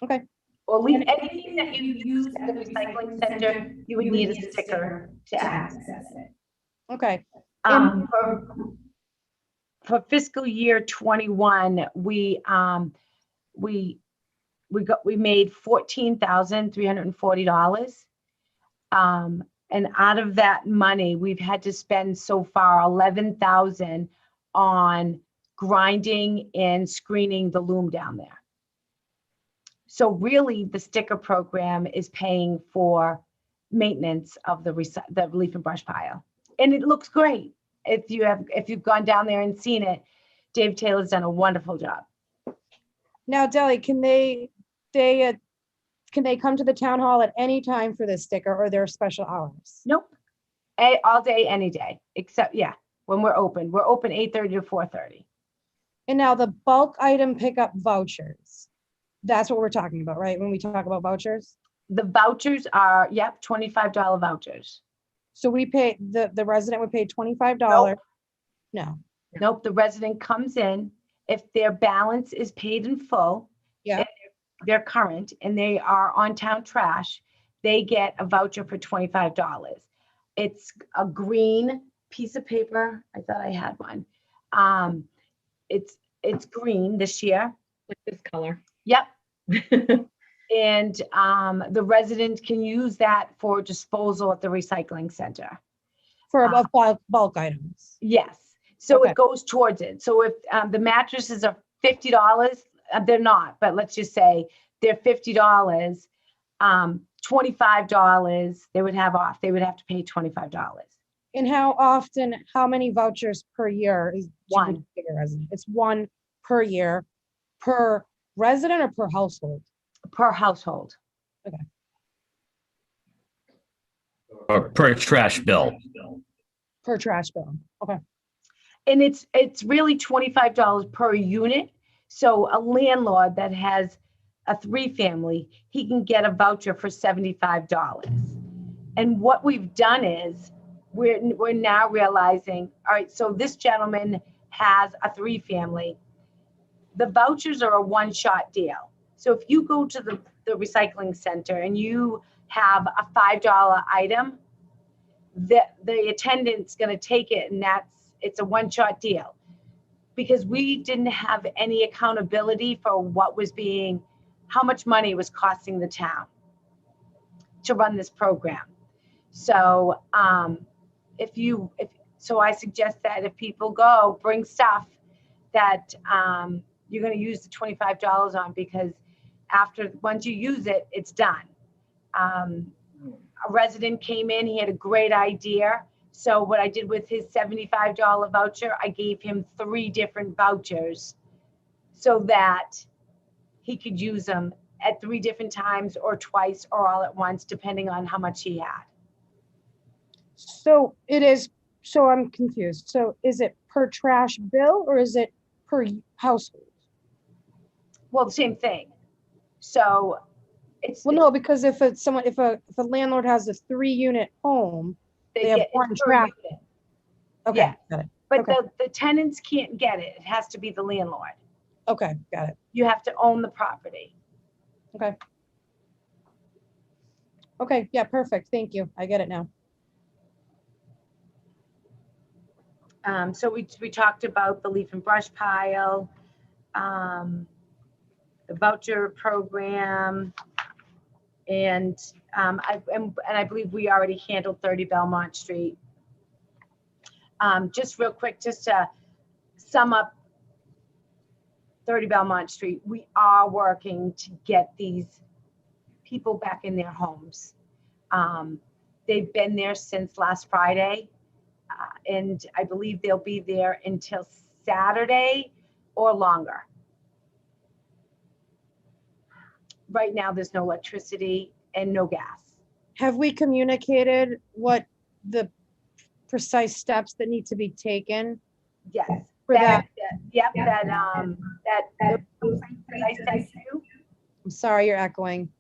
Okay. Well, anything that you use at the recycling center, you would need a sticker to access it. Okay. For fiscal year 21, we made $14,340. And out of that money, we've had to spend so far $11,000 on grinding and screening the loom down there. So really, the sticker program is paying for maintenance of the leaf and brush pile, and it looks great. If you've gone down there and seen it, Dave Taylor's done a wonderful job. Now, Deli, can they come to the town hall at any time for this sticker, or there are special hours? Nope, all day, any day, except when we're open. We're open 8:30 to 4:30. And now the bulk item pickup vouchers. That's what we're talking about, right? When we talk about vouchers? The vouchers are, $25 vouchers. So we pay, the resident would pay $25? No. Nope, the resident comes in, if their balance is paid in full. Yeah. if they're current and they are on town trash, they get a voucher for $25. It's a green piece of paper. I thought I had one. It's green this year. Like this color. Yep. And the resident can use that for disposal at the recycling center. For about bulk items. Yes. So Okay. it goes towards it. So if the mattresses are $50, they're not, but let's just say they're $50, $25 they would have off. They would have to pay $25. And how many vouchers per year is? One. It's one per year, per resident or per household? Per household. Or per trash bill. Per trash bill. Okay. And it's really $25 per unit. So a landlord that has a 3-family, he can get a voucher for $75. And what we've done is we're now realizing, all right, so this gentleman has a 3-family. The vouchers are a one-shot deal. So if you go to the recycling center and you have a $5 item, the attendant's going to take it, and it's a one-shot deal. Because we didn't have any accountability for how much money it was costing the town to run this program. So so I suggest that if people go, bring stuff that you're going to use the $25 on, because once you use it, it's done. A resident came in, he had a great idea. So what I did with his $75 voucher, I gave him 3 different vouchers so that he could use them at 3 different times or twice or all at once, depending on how much he had. So I'm confused. So is it per trash bill or is it per household? Well, the same thing. So it's. Well, no, because if a landlord has a 3-unit home, they have one it's per trash. unit. Okay, Yeah. got it. But Okay. the tenants can't get it. It has to be the landlord. Okay, got it. You have to own the property. Okay. Okay, yeah, perfect. Thank you. I get it now. So we talked about the leaf and brush pile, the voucher program, and I believe we already handled 30 Belmont Street. Just real quick, just to sum up 30 Belmont Street, we are working to get these people back in their homes. They've been there since last Friday. And I believe they'll be there until Saturday or longer. Right now, there's no electricity and no gas. Have we communicated what the precise steps that need to be taken Yes. for that? Yep. That I sent you. I'm sorry, you're echoing.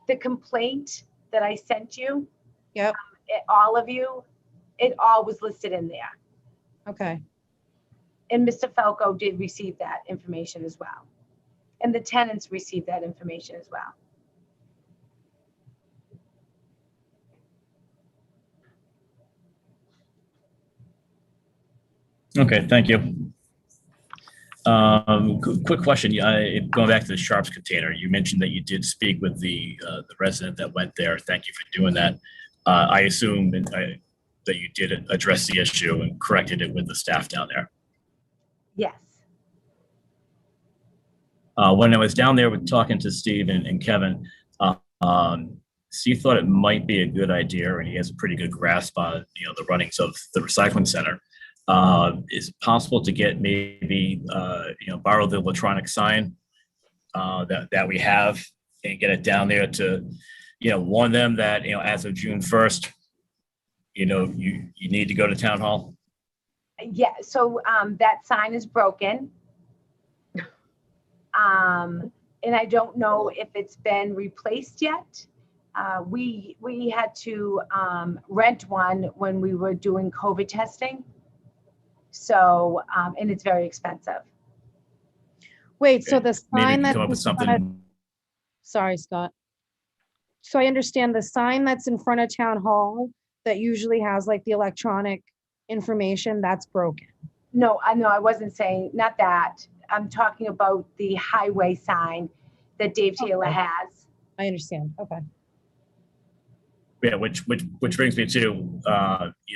The complaint that I sent you. Yep. All of you, it all was listed in there. Okay. And Mr. Falco did receive that information as well. And the tenants received that information as well. Okay, thank you. Quick question. Going back to the Sharps container, you mentioned that you did speak with the resident that went there. Thank you for doing that. I assume that you did address the issue and corrected it with the staff down there. Yes. When I was down there with talking to Steve and Kevin, Steve thought it might be a good idea, and he has a pretty good grasp on the runnings of the recycling center. Is it possible to get maybe borrow the electronic sign that we have and get it down there to warn them that as of June 1st, you need to go to town hall? Yeah, so that sign is broken. And I don't know if it's been replaced yet. We had to rent one when we were doing COVID testing. So, and it's very expensive. Wait, so Okay, the maybe we sign can that's come up in with front of, something. sorry, Scott. So I understand the sign that's in front of town hall that usually has like the electronic information, that's broken. No, I know, I wasn't saying, not that. I'm talking about the highway sign that Dave Taylor Okay. has. I understand. Okay. Yeah, which brings me to,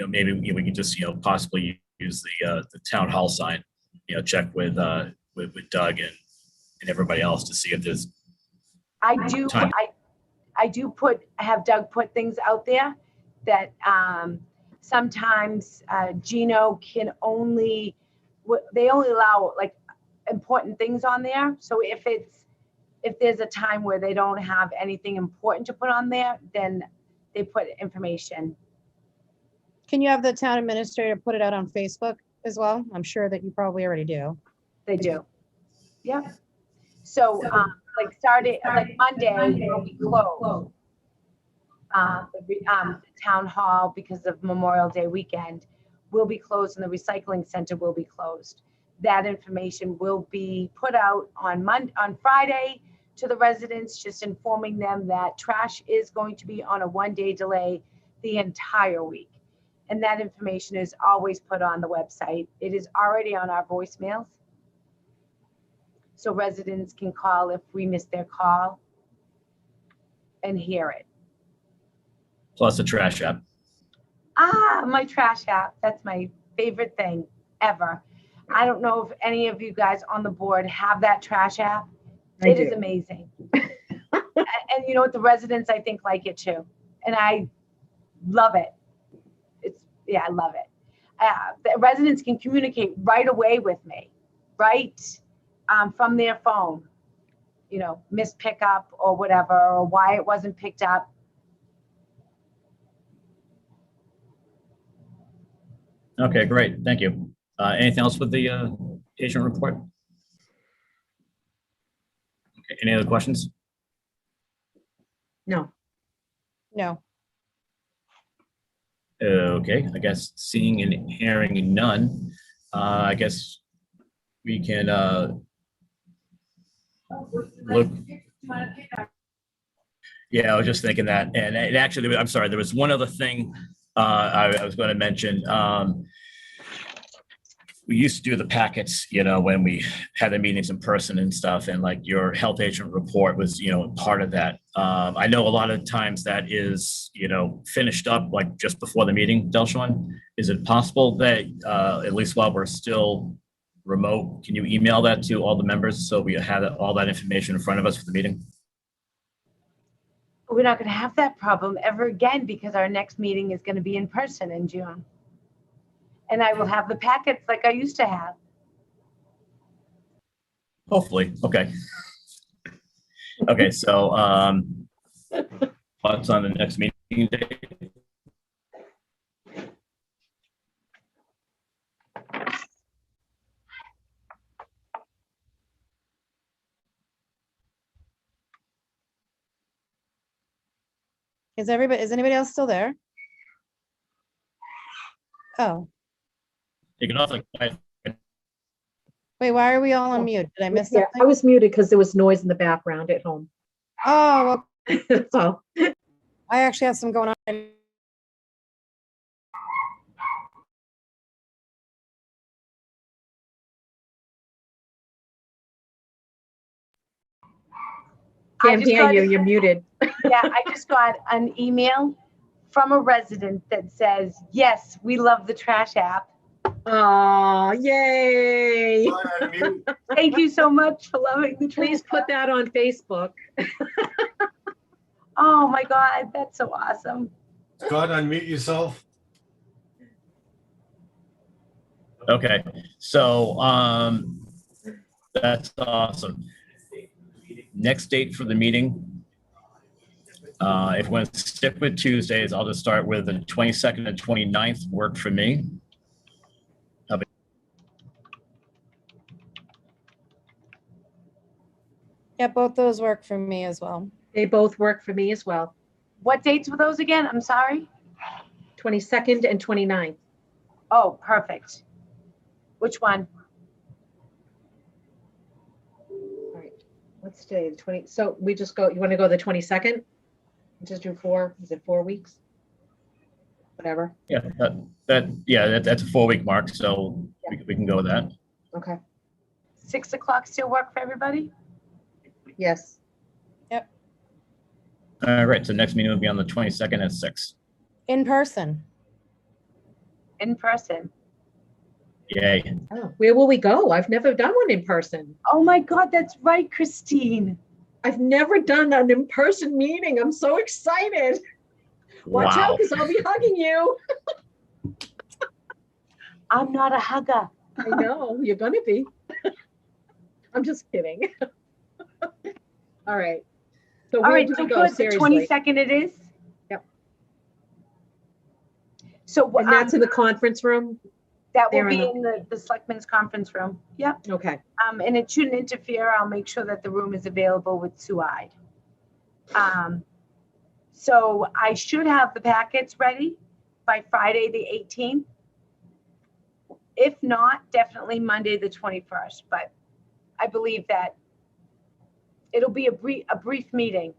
maybe we can just, possibly use the town hall sign, check with Doug and everybody else to see if there's I do, time. have Doug put things out there that sometimes Gino can only, they only allow like important things on there. So if there's a time where they don't have anything important to put on there, then they put information. Can you have the town administrator put it out on Facebook as well? I'm sure that you probably already do. They do. Yep. So like Monday will be closed. The town hall, because of Memorial Day weekend, will be closed and the recycling center will be closed. That information will be put out on Friday to the residents, just informing them that trash is going to be on a 1-day delay the entire week. And that information is always put on the website. It is already on our voicemails. So residents can call if we miss their call and hear it. Plus a trash app. My trash app. That's my favorite thing ever. I don't know if any of you guys on the board have that trash app. It is amazing. And you know what? The residents, I think, like it too. And I love it. I love it. The residents can communicate right away with me, right? From their phone, missed pickup or whatever, or why it wasn't picked up. Okay, great. Thank you. Anything else with the agent report? Okay, any other questions? No. No. Okay, I guess seeing and hearing none, I guess we can look. Yeah, I was just thinking that, and actually, I'm sorry, there was one other thing I was going to mention. We used to do the packets, when we had the meetings in person and stuff, and like your health agent report was, part of that. I know a lot of times that is, finished up like just before the meeting, Delshon. Is it possible that at least while we're still remote, can you email that to all the members so we have all that information in front of us for the meeting? We're not going to have that problem ever again because our next meeting is going to be in person in June. And I will have the packets like I used to have. Hopefully. Okay. Okay, so thoughts on the next meeting date? Is anybody else still there? Oh, You can also, wait, why are we all on mute? Did I miss Yeah, something? I was muted because there was noise in the background at home. Oh, well, So, I actually have some going on. can't hear you, you're muted. Yeah, I just got an email from a resident that says, yes, we love the trash app. Oh, yay. Thank you so much for loving the trash Please put that on Facebook. Oh my God, that's so awesome. Scott, unmute yourself. okay, so that's awesome. Next date for the meeting. If we want to stick with Tuesdays, I'll just start with the 22nd and 29th work for me. Yeah, both those work for me as well. They both work for me as well. What dates were those again? I'm sorry. 22nd and 29th. Oh, perfect. Which one? What's today, the 20, so we just go, you want to go the 22nd? Just do 4, is it 4 weeks? Whatever, Yeah, that's a 4-week mark, so we can go with that. okay, 6 o'clock still work for everybody? yes. All right, so next meeting will be on the 22nd at 6. In person. In person? Yay. Oh, where will we go? I've never done one in person. Oh my God, that's right, Christine. I've never done an in-person meeting. I'm so excited. Watch out, Wow. because I'll be hugging you. I'm not a hugger. I know, you're gonna be. I'm just kidding. All right. So All where right, do so we go, good, the seriously? 22nd it is? Yep. So And that's in the conference room? that will there in be the- in the selectmen's conference room. Yep. Okay, And it shouldn't interfere. I'll make sure that the room is available with Sue-Ide. So I should have the packets ready by Friday, the 18th. If not, definitely Monday, the 21st, but I believe that it'll be a brief meeting.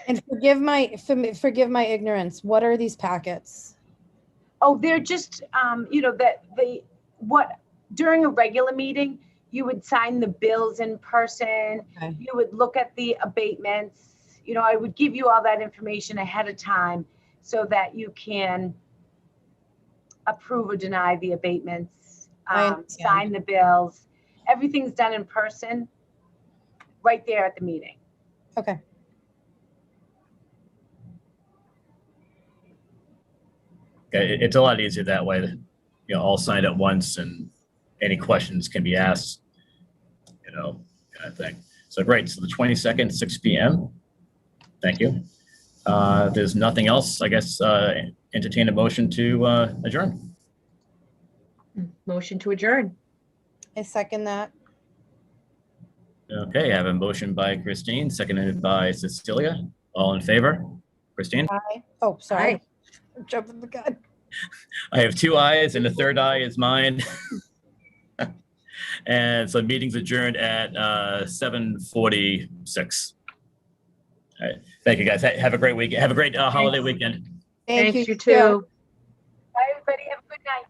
And forgive my ignorance. What are these packets? Oh, they're just, during a regular meeting, you would sign the bills in person. Okay. You would look at the abatements. I would give you all that information ahead of time so that you can approve or deny the abatements, I understand. sign the bills. Everything's done in person, right there at the meeting. Okay. It's a lot easier that way, all signed at once and any questions can be asked, kind of thing. So great, so the 22nd, 6 p.m. Thank you. There's nothing else, I guess, entertain a motion to adjourn. motion to adjourn. I second that. Okay, I have a motion by Christine, seconded by Cecilia. All in favor? Christine? Aye. Oh, sorry. Aye. I'm jumping the gun. I have 2 ayes and the third eye is mine. And so meeting's adjourned at 7:46. All right, thank you guys. Have a great weekend. Have a great holiday weekend. Thank Thanks, you you too. Bye, everybody. Have a good night.